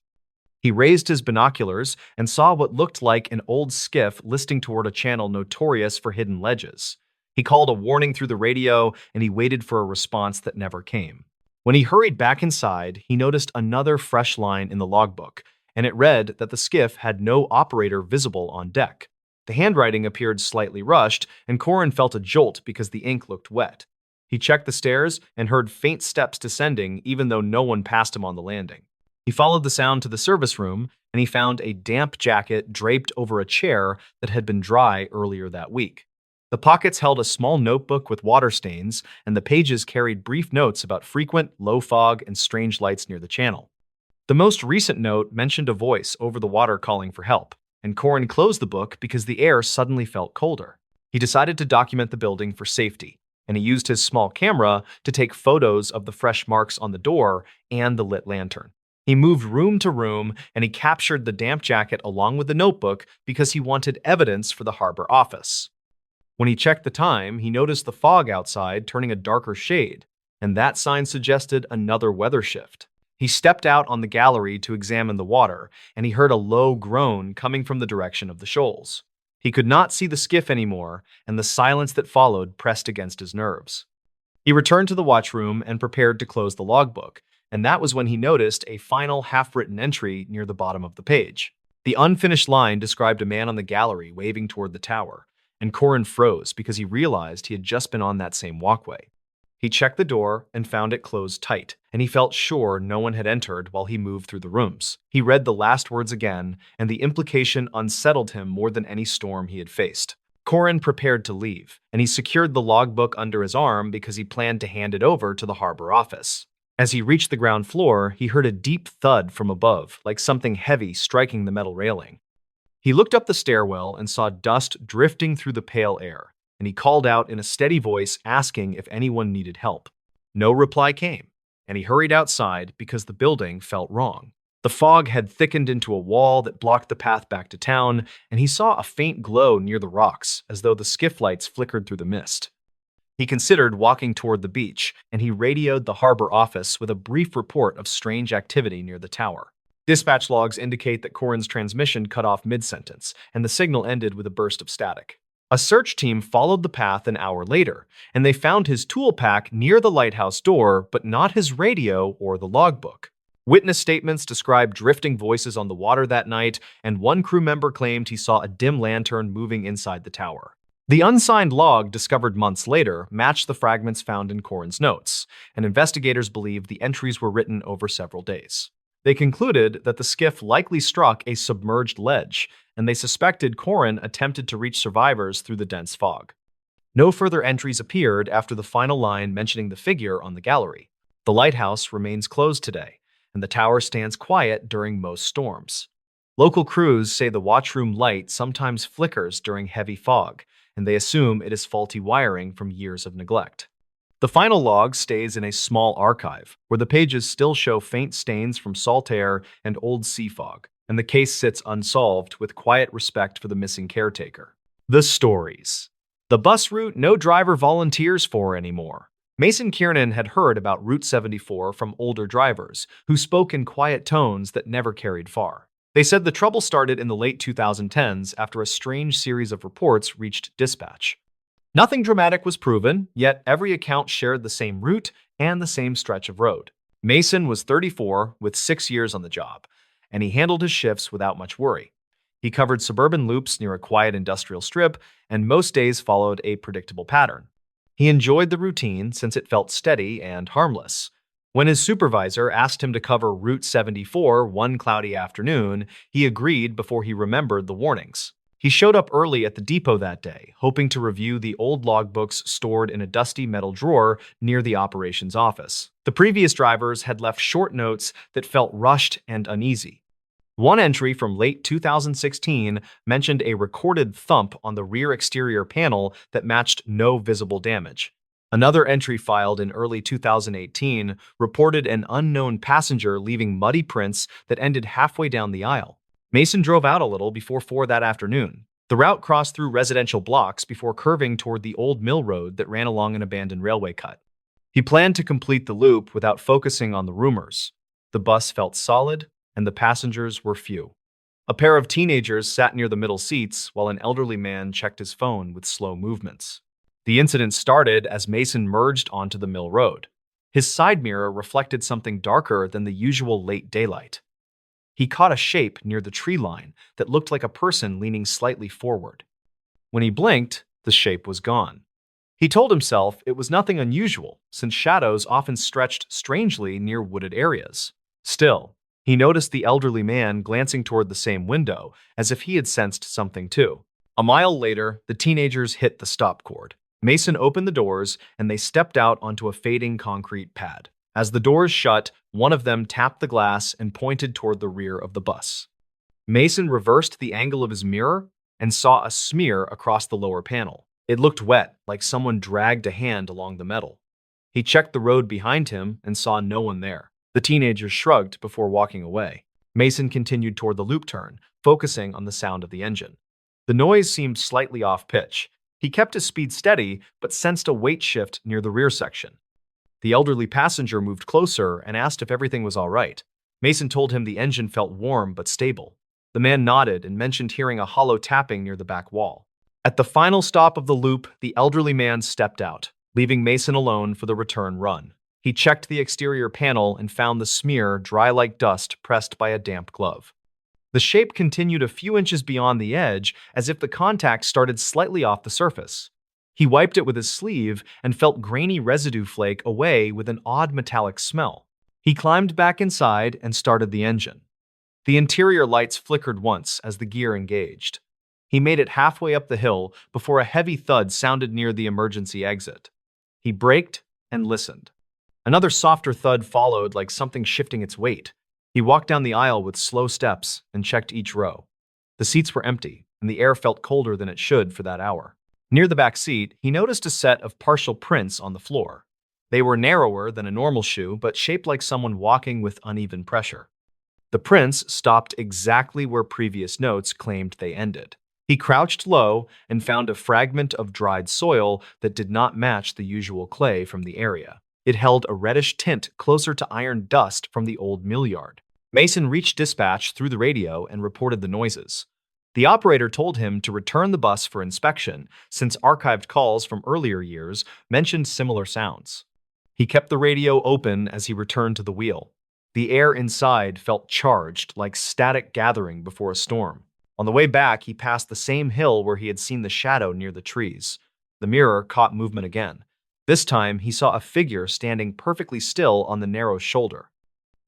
He raised his binoculars and saw what looked like an old skiff listing toward a channel notorious for hidden ledges. He called a warning through the radio, and he waited for a response that never came. When he hurried back inside, he noticed another fresh line in the logbook, and it read that the skiff had no operator visible on deck. The handwriting appeared slightly rushed, and Corin felt a jolt because the ink looked wet. He checked the stairs and heard faint steps descending even though no one passed him on the landing. He followed the sound to the service room, and he found a damp jacket draped over a chair that had been dry earlier that week. The pockets held a small notebook with water stains, and the pages carried brief notes about frequent, low fog and strange lights near the channel. The most recent note mentioned a voice over the water calling for help, and Corin closed the book because the air suddenly felt colder. He decided to document the building for safety, and he used his small camera to take photos of the fresh marks on the door and the lit lantern. He moved room to room, and he captured the damp jacket along with the notebook because he wanted evidence for the harbor office. When he checked the time, he noticed the fog outside turning a darker shade, and that sign suggested another weather shift. He stepped out on the gallery to examine the water, and he heard a low groan coming from the direction of the shoals. He could not see the skiff anymore, and the silence that followed pressed against his nerves. He returned to the watchroom and prepared to close the logbook, and that was when he noticed a final half-written entry near the bottom of the page. The unfinished line described a man on the gallery waving toward the tower, and Corin froze because he realized he had just been on that same walkway. He checked the door and found it closed tight, and he felt sure no one had entered while he moved through the rooms. He read the last words again, and the implication unsettled him more than any storm he had faced. Corin prepared to leave, and he secured the logbook under his arm because he planned to hand it over to the harbor office. As he reached the ground floor, he heard a deep thud from above, like something heavy striking the metal railing. He looked up the stairwell and saw dust drifting through the pale air, and he called out in a steady voice asking if anyone needed help. No reply came, and he hurried outside because the building felt wrong. The fog had thickened into a wall that blocked the path back to town, and he saw a faint glow near the rocks as though the skiff lights flickered through the mist. He considered walking toward the beach, and he radioed the harbor office with a brief report of strange activity near the tower. Dispatch logs indicate that Corin's transmission cut off mid-sentence, and the signal ended with a burst of static. A search team followed the path an hour later, and they found his tool pack near the lighthouse door, but not his radio or the logbook. Witness statements described drifting voices on the water that night, and one crew member claimed he saw a dim lantern moving inside the tower. The unsigned log discovered months later matched the fragments found in Corin's notes, and investigators believed the entries were written over several days. They concluded that the skiff likely struck a submerged ledge, and they suspected Corin attempted to reach survivors through the dense fog. No further entries appeared after the final line mentioning the figure on the gallery. The lighthouse remains closed today, and the tower stands quiet during most storms. Local crews say the watchroom light sometimes flickers during heavy fog, and they assume it is faulty wiring from years of neglect. The final log stays in a small archive, where the pages still show faint stains from salt air and old sea fog, and the case sits unsolved with quiet respect for the missing caretaker. The stories. The bus route no driver volunteers for anymore. Mason Kiernan had heard about Route 74 from older drivers, who spoke in quiet tones that never carried far. They said the trouble started in the late 2010s after a strange series of reports reached dispatch. Nothing dramatic was proven, yet every account shared the same route and the same stretch of road. Mason was 34 with 6 years on the job, and he handled his shifts without much worry. He covered suburban loops near a quiet industrial strip, and most days followed a predictable pattern. He enjoyed the routine since it felt steady and harmless. When his supervisor asked him to cover Route 74 one cloudy afternoon, he agreed before he remembered the warnings. He showed up early at the depot that day, hoping to review the old logbooks stored in a dusty metal drawer near the operations office. The previous drivers had left short notes that felt rushed and uneasy. One entry from late 2016 mentioned a recorded thump on the rear exterior panel that matched no visible damage. Another entry filed in early 2018 reported an unknown passenger leaving muddy prints that ended halfway down the aisle. Mason drove out a little before 4 that afternoon. The route crossed through residential blocks before curving toward the old mill road that ran along an abandoned railway cut. He planned to complete the loop without focusing on the rumors. The bus felt solid, and the passengers were few. A pair of teenagers sat near the middle seats while an elderly man checked his phone with slow movements. The incident started as Mason merged onto the mill road. His side mirror reflected something darker than the usual late daylight. He caught a shape near the tree line that looked like a person leaning slightly forward. When he blinked, the shape was gone. He told himself it was nothing unusual, since shadows often stretched strangely near wooded areas. Still, he noticed the elderly man glancing toward the same window, as if he had sensed something too. A mile later, the teenagers hit the stop cord. Mason opened the doors, and they stepped out onto a fading concrete pad. As the doors shut, one of them tapped the glass and pointed toward the rear of the bus. Mason reversed the angle of his mirror and saw a smear across the lower panel. It looked wet, like someone dragged a hand along the metal. He checked the road behind him and saw no one there. The teenagers shrugged before walking away. Mason continued toward the loop turn, focusing on the sound of the engine. The noise seemed slightly off-pitch. He kept his speed steady, but sensed a weight shift near the rear section. The elderly passenger moved closer and asked if everything was all right. Mason told him the engine felt warm but stable. The man nodded and mentioned hearing a hollow tapping near the back wall. At the final stop of the loop, the elderly man stepped out, leaving Mason alone for the return run. He checked the exterior panel and found the smear dry like dust pressed by a damp glove. The shape continued a few inches beyond the edge, as if the contact started slightly off the surface. He wiped it with his sleeve and felt grainy residue flake away with an odd metallic smell. He climbed back inside and started the engine. The interior lights flickered once as the gear engaged. He made it halfway up the hill before a heavy thud sounded near the emergency exit. He braked and listened. Another softer thud followed, like something shifting its weight. He walked down the aisle with slow steps and checked each row. The seats were empty, and the air felt colder than it should for that hour. Near the back seat, he noticed a set of partial prints on the floor. They were narrower than a normal shoe, but shaped like someone walking with uneven pressure. The prints stopped exactly where previous notes claimed they ended. He crouched low and found a fragment of dried soil that did not match the usual clay from the area. It held a reddish tint closer to iron dust from the old mill yard. Mason reached dispatch through the radio and reported the noises. The operator told him to return the bus for inspection, since archived calls from earlier years mentioned similar sounds. He kept the radio open as he returned to the wheel. The air inside felt charged, like static gathering before a storm. On the way back, he passed the same hill where he had seen the shadow near the trees. The mirror caught movement again. This time, he saw a figure standing perfectly still on the narrow shoulder.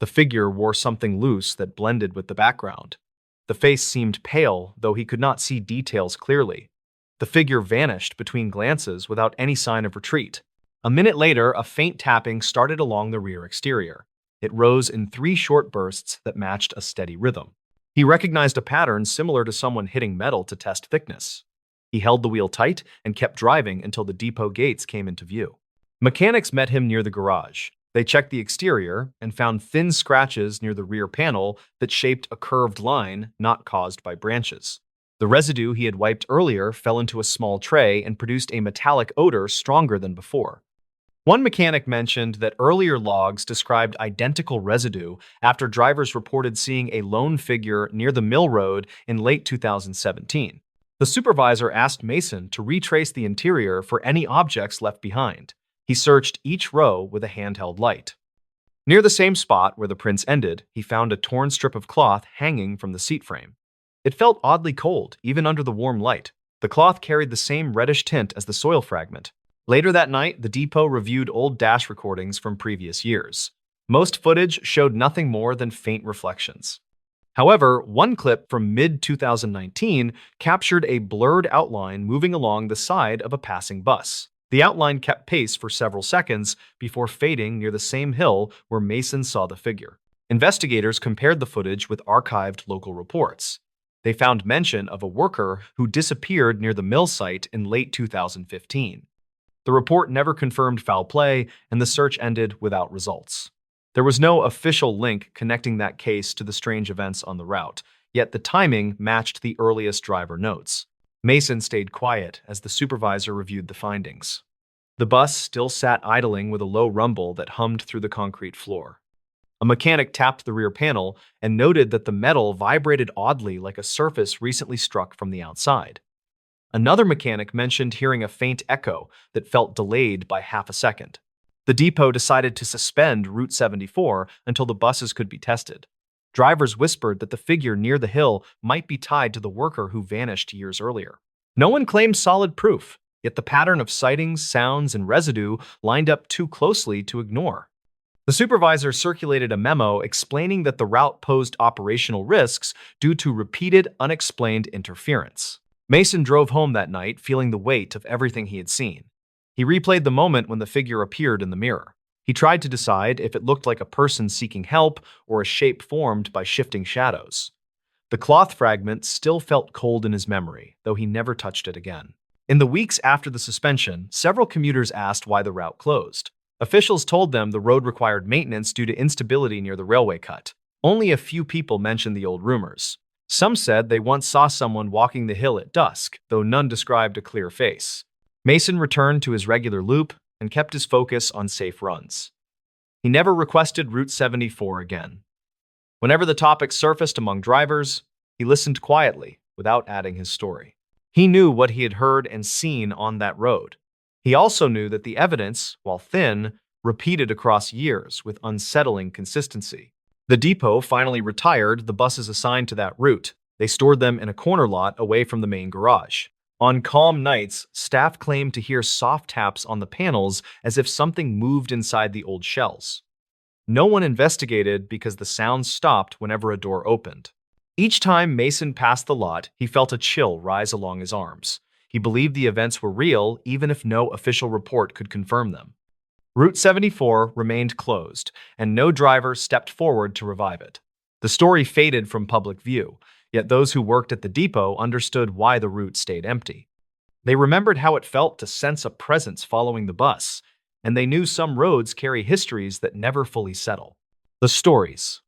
The figure wore something loose that blended with the background. The face seemed pale, though he could not see details clearly. The figure vanished between glances without any sign of retreat. A minute later, a faint tapping started along the rear exterior. It rose in 3 short bursts that matched a steady rhythm. He recognized a pattern similar to someone hitting metal to test thickness. He held the wheel tight and kept driving until the depot gates came into view. Mechanics met him near the garage. They checked the exterior and found thin scratches near the rear panel that shaped a curved line not caused by branches. The residue he had wiped earlier fell into a small tray and produced a metallic odor stronger than before. One mechanic mentioned that earlier logs described identical residue after drivers reported seeing a lone figure near the mill road in late 2017. The supervisor asked Mason to retrace the interior for any objects left behind. He searched each row with a handheld light. Near the same spot where the prints ended, he found a torn strip of cloth hanging from the seat frame. It felt oddly cold, even under the warm light. The cloth carried the same reddish tint as the soil fragment. Later that night, the depot reviewed old dash recordings from previous years. Most footage showed nothing more than faint reflections. However, one clip from mid-2019 captured a blurred outline moving along the side of a passing bus. The outline kept pace for several seconds before fading near the same hill where Mason saw the figure. Investigators compared the footage with archived local reports. They found mention of a worker who disappeared near the mill site in late 2015. The report never confirmed foul play, and the search ended without results. There was no official link connecting that case to the strange events on the route, yet the timing matched the earliest driver notes. Mason stayed quiet as the supervisor reviewed the findings. The bus still sat idling with a low rumble that hummed through the concrete floor. A mechanic tapped the rear panel and noted that the metal vibrated oddly like a surface recently struck from the outside. Another mechanic mentioned hearing a faint echo that felt delayed by half a second. The depot decided to suspend Route 74 until the buses could be tested. Drivers whispered that the figure near the hill might be tied to the worker who vanished years earlier. No one claimed solid proof, yet the pattern of sightings, sounds, and residue lined up too closely to ignore. The supervisor circulated a memo explaining that the route posed operational risks due to repeated, unexplained interference. Mason drove home that night feeling the weight of everything he had seen. He replayed the moment when the figure appeared in the mirror. He tried to decide if it looked like a person seeking help or a shape formed by shifting shadows. The cloth fragment still felt cold in his memory, though he never touched it again. In the weeks after the suspension, several commuters asked why the route closed. Officials told them the road required maintenance due to instability near the railway cut. Only a few people mentioned the old rumors. Some said they once saw someone walking the hill at dusk, though none described a clear face. Mason returned to his regular loop and kept his focus on safe runs. He never requested Route 74 again. Whenever the topic surfaced among drivers, he listened quietly, without adding his story. He knew what he had heard and seen on that road. He also knew that the evidence, while thin, repeated across years with unsettling consistency. The depot finally retired the buses assigned to that route. They stored them in a corner lot away from the main garage. On calm nights, staff claimed to hear soft taps on the panels as if something moved inside the old shells. No one investigated because the sound stopped whenever a door opened. Each time Mason passed the lot, he felt a chill rise along his arms. He believed the events were real, even if no official report could confirm them. Route 74 remained closed, and no driver stepped forward to revive it. The story faded from public view, yet those who worked at the depot understood why the route stayed empty. They remembered how it felt to sense a presence following the bus, and they knew some roads carry histories that never fully settle. The stories.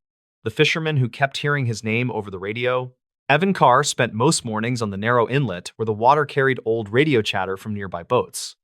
The fisherman who kept hearing his name over the radio. Evan Carr spent most mornings on the narrow inlet where the water carried old radio chatter from nearby boats.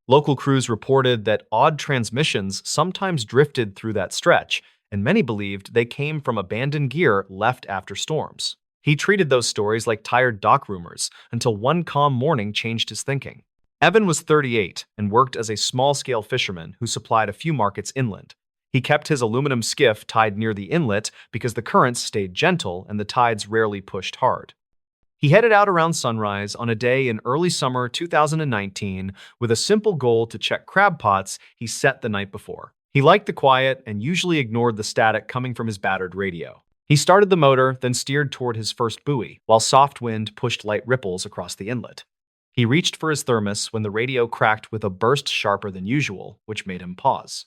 Local crews reported that odd transmissions sometimes drifted through that stretch, and many believed they came from abandoned gear left after storms. He treated those stories like tired dock rumors until one calm morning changed his thinking. Evan was 38 and worked as a small-scale fisherman who supplied a few markets inland. He kept his aluminum skiff tied near the inlet because the currents stayed gentle and the tides rarely pushed hard. He headed out around sunrise on a day in early summer 2019 with a simple goal to check crab pots he set the night before. He liked the quiet and usually ignored the static coming from his battered radio. He started the motor, then steered toward his first buoy, while soft wind pushed light ripples across the inlet. He reached for his thermos when the radio cracked with a burst sharper than usual, which made him pause.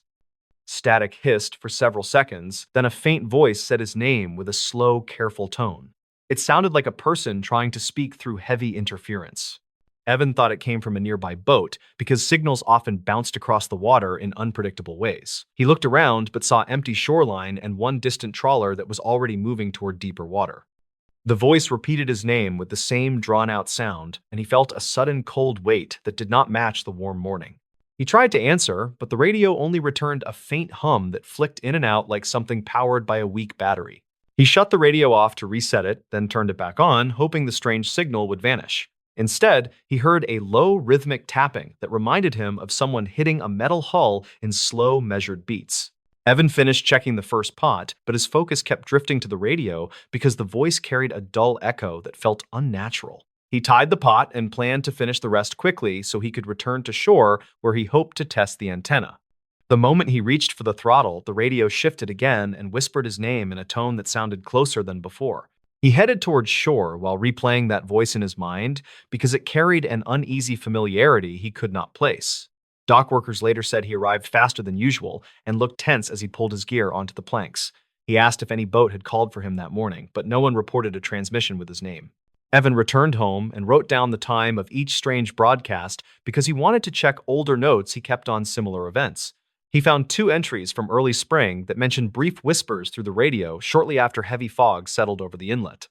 Static hissed for several seconds, then a faint voice said his name with a slow, careful tone. It sounded like a person trying to speak through heavy interference. Evan thought it came from a nearby boat because signals often bounced across the water in unpredictable ways. He looked around but saw empty shoreline and one distant trawler that was already moving toward deeper water. The voice repeated his name with the same drawn-out sound, and he felt a sudden cold weight that did not match the warm morning. He tried to answer, but the radio only returned a faint hum that flicked in and out like something powered by a weak battery. He shut the radio off to reset it, then turned it back on, hoping the strange signal would vanish. Instead, he heard a low, rhythmic tapping that reminded him of someone hitting a metal hull in slow, measured beats. Evan finished checking the first pot, but his focus kept drifting to the radio because the voice carried a dull echo that felt unnatural. He tied the pot and planned to finish the rest quickly so he could return to shore where he hoped to test the antenna. The moment he reached for the throttle, the radio shifted again and whispered his name in a tone that sounded closer than before. He headed towards shore while replaying that voice in his mind because it carried an uneasy familiarity he could not place. Dock workers later said he arrived faster than usual and looked tense as he pulled his gear onto the planks. He asked if any boat had called for him that morning, but no one reported a transmission with his name. Evan returned home and wrote down the time of each strange broadcast because he wanted to check older notes he kept on similar events. He found 2 entries from early spring that mentioned brief whispers through the radio shortly after heavy fog settled over the inlet.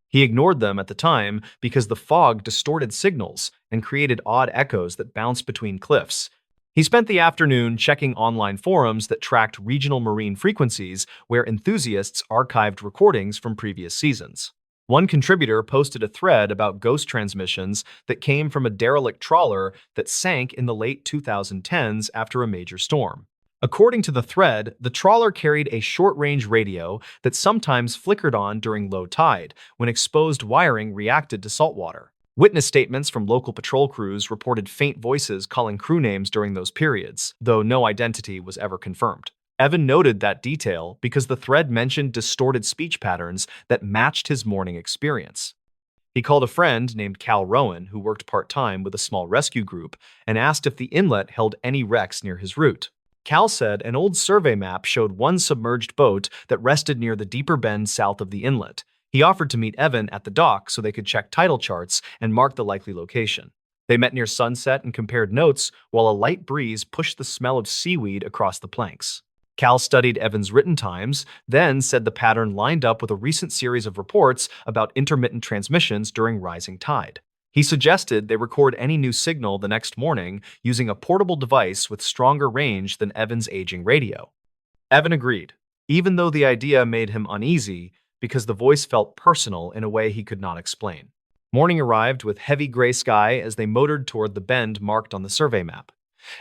He ignored them at the time because the fog distorted signals and created odd echoes that bounced between cliffs. He spent the afternoon checking online forums that tracked regional marine frequencies where enthusiasts archived recordings from previous seasons. One contributor posted a thread about ghost transmissions that came from a derelict trawler that sank in the late 2010s after a major storm. According to the thread, the trawler carried a short-range radio that sometimes flickered on during low tide when exposed wiring reacted to saltwater. Witness statements from local patrol crews reported faint voices calling crew names during those periods, though no identity was ever confirmed. Evan noted that detail because the thread mentioned distorted speech patterns that matched his morning experience. He called a friend named Cal Rowan, who worked part-time with a small rescue group, and asked if the inlet held any wrecks near his route. Cal said an old survey map showed one submerged boat that rested near the deeper bend south of the inlet. He offered to meet Evan at the dock so they could check tidal charts and mark the likely location. They met near sunset and compared notes while a light breeze pushed the smell of seaweed across the planks. Cal studied Evan's written times, then said the pattern lined up with a recent series of reports about intermittent transmissions during rising tide. He suggested they record any new signal the next morning using a portable device with stronger range than Evan's aging radio. Evan agreed, even though the idea made him uneasy because the voice felt personal in a way he could not explain. Morning arrived with heavy gray sky as they motored toward the bend marked on the survey map.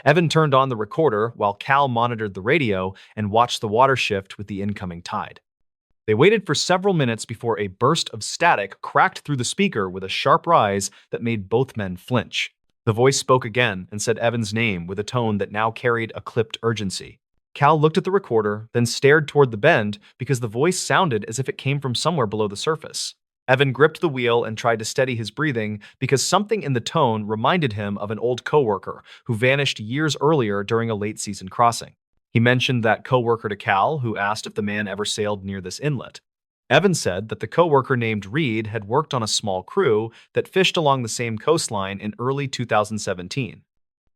Evan turned on the recorder while Cal monitored the radio and watched the water shift with the incoming tide. They waited for several minutes before a burst of static cracked through the speaker with a sharp rise that made both men flinch. The voice spoke again and said Evan's name with a tone that now carried a clipped urgency. Cal looked at the recorder, then stared toward the bend because the voice sounded as if it came from somewhere below the surface. Evan gripped the wheel and tried to steady his breathing because something in the tone reminded him of an old coworker who vanished years earlier during a late-season crossing. He mentioned that coworker to Cal, who asked if the man ever sailed near this inlet. Evan said that the coworker named Reed had worked on a small crew that fished along the same coastline in early 2017.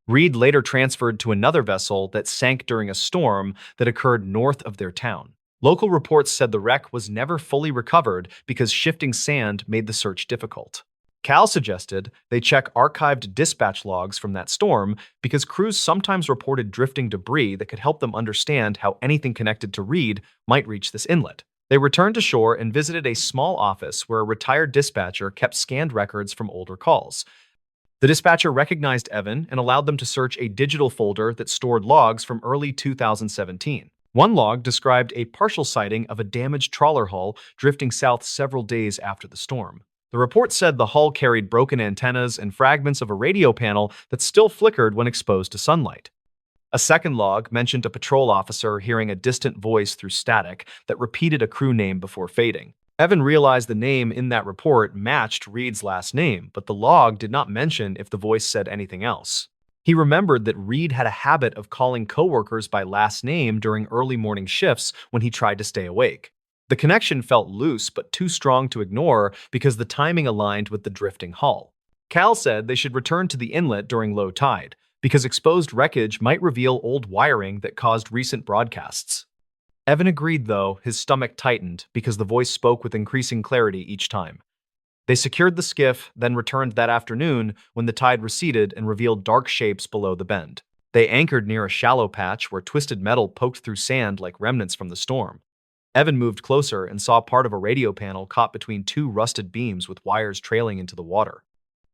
Reed later transferred to another vessel that sank during a storm that occurred north of their town. Local reports said the wreck was never fully recovered because shifting sand made the search difficult. Cal suggested they check archived dispatch logs from that storm because crews sometimes reported drifting debris that could help them understand how anything connected to Reed might reach this inlet. They returned to shore and visited a small office where a retired dispatcher kept scanned records from older calls. The dispatcher recognized Evan and allowed them to search a digital folder that stored logs from early 2017. One log described a partial sighting of a damaged trawler hull drifting south several days after the storm. The report said the hull carried broken antennas and fragments of a radio panel that still flickered when exposed to sunlight. A second log mentioned a patrol officer hearing a distant voice through static that repeated a crew name before fading. Evan realized the name in that report matched Reed's last name, but the log did not mention if the voice said anything else. He remembered that Reed had a habit of calling coworkers by last name during early morning shifts when he tried to stay awake. The connection felt loose but too strong to ignore because the timing aligned with the drifting hull. Cal said they should return to the inlet during low tide because exposed wreckage might reveal old wiring that caused recent broadcasts. Evan agreed, though his stomach tightened because the voice spoke with increasing clarity each time. They secured the skiff, then returned that afternoon when the tide receded and revealed dark shapes below the bend. They anchored near a shallow patch where twisted metal poked through sand like remnants from the storm. Evan moved closer and saw part of a radio panel caught between 2 rusted beams with wires trailing into the water.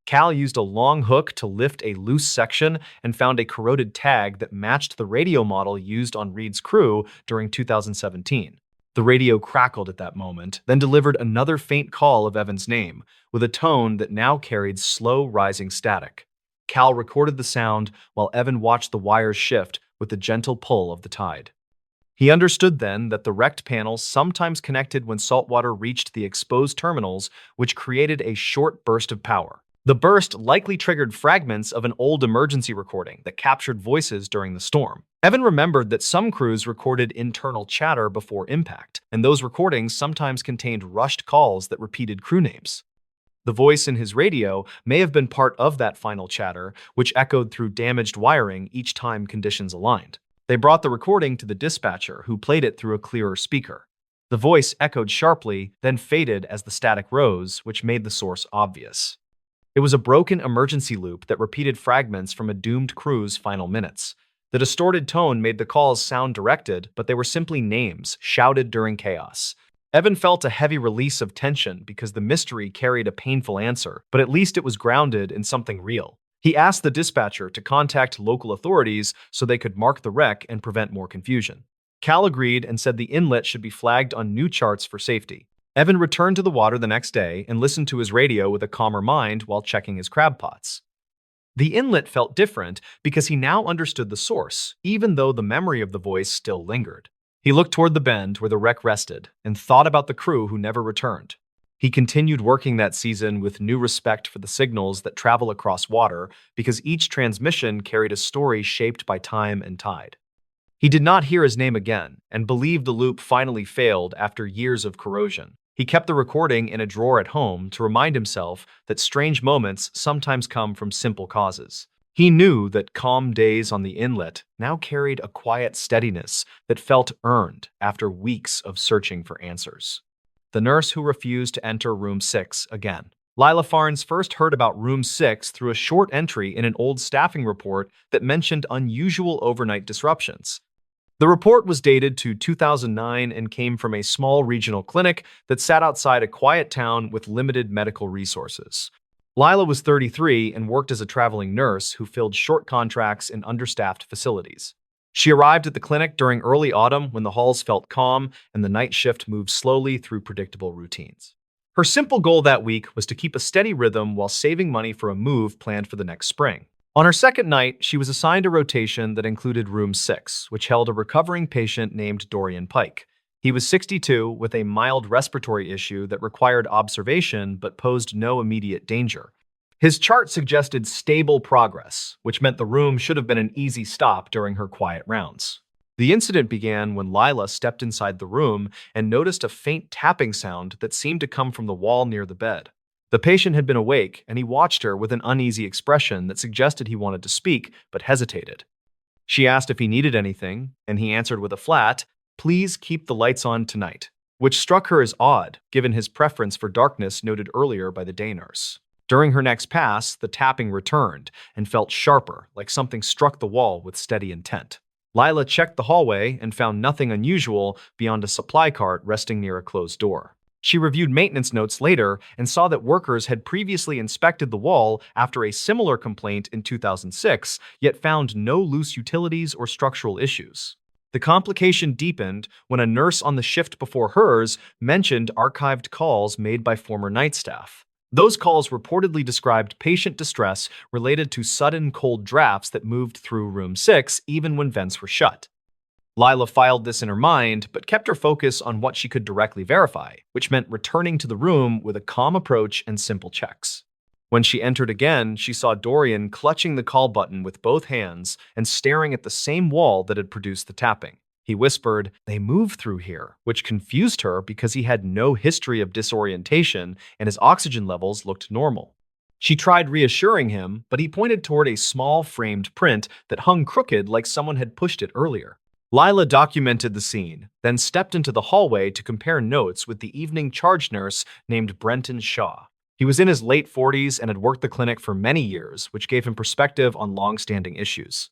Cal used a long hook to lift a loose section and found a corroded tag that matched the radio model used on Reed's crew during 2017. The radio crackled at that moment, then delivered another faint call of Evan's name, with a tone that now carried slow, rising static. Cal recorded the sound while Evan watched the wires shift with the gentle pull of the tide. He understood then that the wrecked panels sometimes connected when saltwater reached the exposed terminals, which created a short burst of power. The burst likely triggered fragments of an old emergency recording that captured voices during the storm. Evan remembered that some crews recorded internal chatter before impact, and those recordings sometimes contained rushed calls that repeated crew names. The voice in his radio may have been part of that final chatter, which echoed through damaged wiring each time conditions aligned. They brought the recording to the dispatcher, who played it through a clearer speaker. The voice echoed sharply, then faded as the static rose, which made the source obvious. It was a broken emergency loop that repeated fragments from a doomed crew's final minutes. The distorted tone made the calls sound directed, but they were simply names, shouted during chaos. Evan felt a heavy release of tension because the mystery carried a painful answer, but at least it was grounded in something real. He asked the dispatcher to contact local authorities so they could mark the wreck and prevent more confusion. Cal agreed and said the inlet should be flagged on new charts for safety. Evan returned to the water the next day and listened to his radio with a calmer mind while checking his crab pots. The inlet felt different because he now understood the source, even though the memory of the voice still lingered. He looked toward the bend where the wreck rested and thought about the crew who never returned. He continued working that season with new respect for the signals that travel across water because each transmission carried a story shaped by time and tide. He did not hear his name again and believed the loop finally failed after years of corrosion. He kept the recording in a drawer at home to remind himself that strange moments sometimes come from simple causes. He knew that calm days on the inlet now carried a quiet steadiness that felt earned after weeks of searching for answers. The nurse who refused to enter room 6 again. Lila Farnes first heard about room 6 through a short entry in an old staffing report that mentioned unusual overnight disruptions. The report was dated to 2009 and came from a small regional clinic that sat outside a quiet town with limited medical resources. Lila was 33 and worked as a traveling nurse who filled short contracts in understaffed facilities. She arrived at the clinic during early autumn when the halls felt calm and the night shift moved slowly through predictable routines. Her simple goal that week was to keep a steady rhythm while saving money for a move planned for the next spring. On her second night, she was assigned a rotation that included room 6, which held a recovering patient named Dorian Pike. He was 62 with a mild respiratory issue that required observation but posed no immediate danger. His chart suggested stable progress, which meant the room should have been an easy stop during her quiet rounds. The incident began when Lila stepped inside the room and noticed a faint tapping sound that seemed to come from the wall near the bed. The patient had been awake, and he watched her with an uneasy expression that suggested he wanted to speak, but hesitated. She asked if he needed anything, and he answered with a flat, "Please keep the lights on tonight," which struck her as odd, given his preference for darkness noted earlier by the day nurse. During her next pass, the tapping returned and felt sharper, like something struck the wall with steady intent. Lila checked the hallway and found nothing unusual beyond a supply cart resting near a closed door. She reviewed maintenance notes later and saw that workers had previously inspected the wall after a similar complaint in 2006, yet found no loose utilities or structural issues. The complication deepened when a nurse on the shift before hers mentioned archived calls made by former night staff. Those calls reportedly described patient distress related to sudden cold drafts that moved through room 6 even when vents were shut. Lila filed this in her mind, but kept her focus on what she could directly verify, which meant returning to the room with a calm approach and simple checks. When she entered again, she saw Dorian clutching the call button with both hands and staring at the same wall that had produced the tapping. He whispered, "They move through here," which confused her because he had no history of disorientation and his oxygen levels looked normal. She tried reassuring him, but he pointed toward a small framed print that hung crooked like someone had pushed it earlier. Lila documented the scene, then stepped into the hallway to compare notes with the evening charge nurse named Brenton Shaw. He was in his late 40s and had worked the clinic for many years, which gave him perspective on long-standing issues.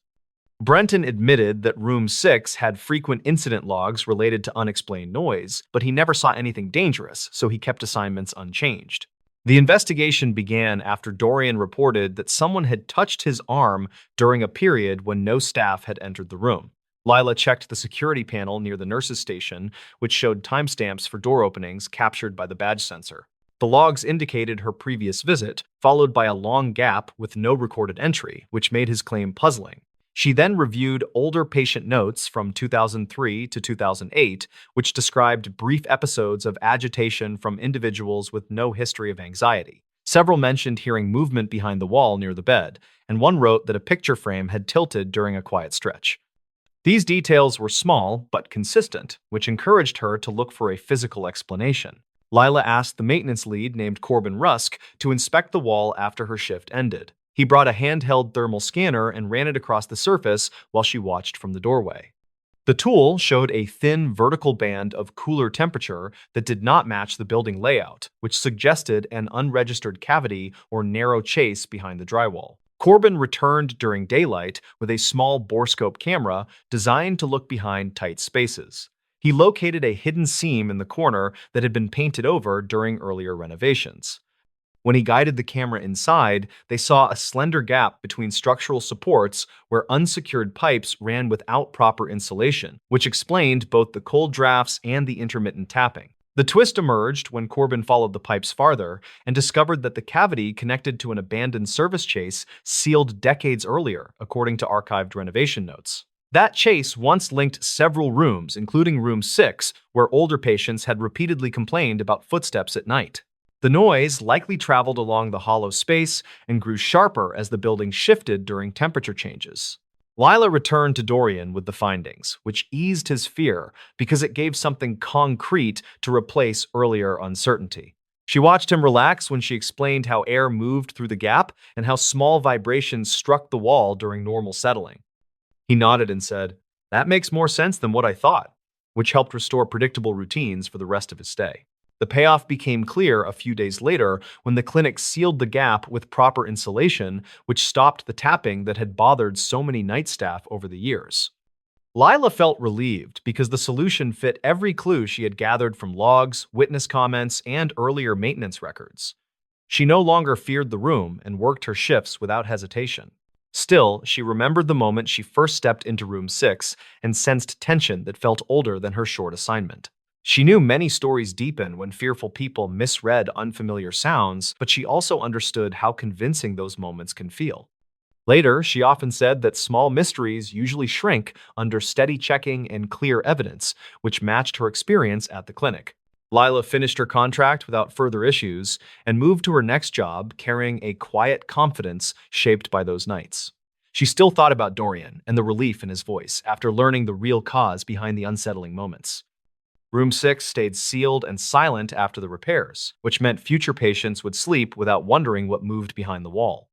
Brenton admitted that room 6 had frequent incident logs related to unexplained noise, but he never saw anything dangerous, so he kept assignments unchanged. The investigation began after Dorian reported that someone had touched his arm during a period when no staff had entered the room. Lila checked the security panel near the nurse's station, which showed timestamps for door openings captured by the badge sensor. The logs indicated her previous visit, followed by a long gap with no recorded entry, which made his claim puzzling. She then reviewed older patient notes from 2003 to 2008, which described brief episodes of agitation from individuals with no history of anxiety. Several mentioned hearing movement behind the wall near the bed, and one wrote that a picture frame had tilted during a quiet stretch. These details were small but consistent, which encouraged her to look for a physical explanation. Lila asked the maintenance lead named Corbin Rusk to inspect the wall after her shift ended. He brought a handheld thermal scanner and ran it across the surface while she watched from the doorway. The tool showed a thin vertical band of cooler temperature that did not match the building layout, which suggested an unregistered cavity or narrow chase behind the drywall. Corbin returned during daylight with a small borescope camera designed to look behind tight spaces. He located a hidden seam in the corner that had been painted over during earlier renovations. When he guided the camera inside, they saw a slender gap between structural supports where unsecured pipes ran without proper insulation, which explained both the cold drafts and the intermittent tapping. The twist emerged when Corbin followed the pipes farther and discovered that the cavity connected to an abandoned service chase sealed decades earlier, according to archived renovation notes. That chase once linked several rooms, including room 6, where older patients had repeatedly complained about footsteps at night. The noise likely traveled along the hollow space and grew sharper as the building shifted during temperature changes. Lila returned to Dorian with the findings, which eased his fear because it gave something concrete to replace earlier uncertainty. She watched him relax when she explained how air moved through the gap and how small vibrations struck the wall during normal settling. He nodded and said, "That makes more sense than what I thought," which helped restore predictable routines for the rest of his stay. The payoff became clear a few days later when the clinic sealed the gap with proper insulation, which stopped the tapping that had bothered so many night staff over the years. Lila felt relieved because the solution fit every clue she had gathered from logs, witness comments, and earlier maintenance records. She no longer feared the room and worked her shifts without hesitation. Still, she remembered the moment she first stepped into room 6 and sensed tension that felt older than her short assignment. She knew many stories deepen when fearful people misread unfamiliar sounds, but she also understood how convincing those moments can feel. Later, she often said that small mysteries usually shrink under steady checking and clear evidence, which matched her experience at the clinic. Lila finished her contract without further issues and moved to her next job carrying a quiet confidence shaped by those nights. She still thought about Dorian and the relief in his voice after learning the real cause behind the unsettling moments. Room 6 stayed sealed and silent after the repairs, which meant future patients would sleep without wondering what moved behind the wall.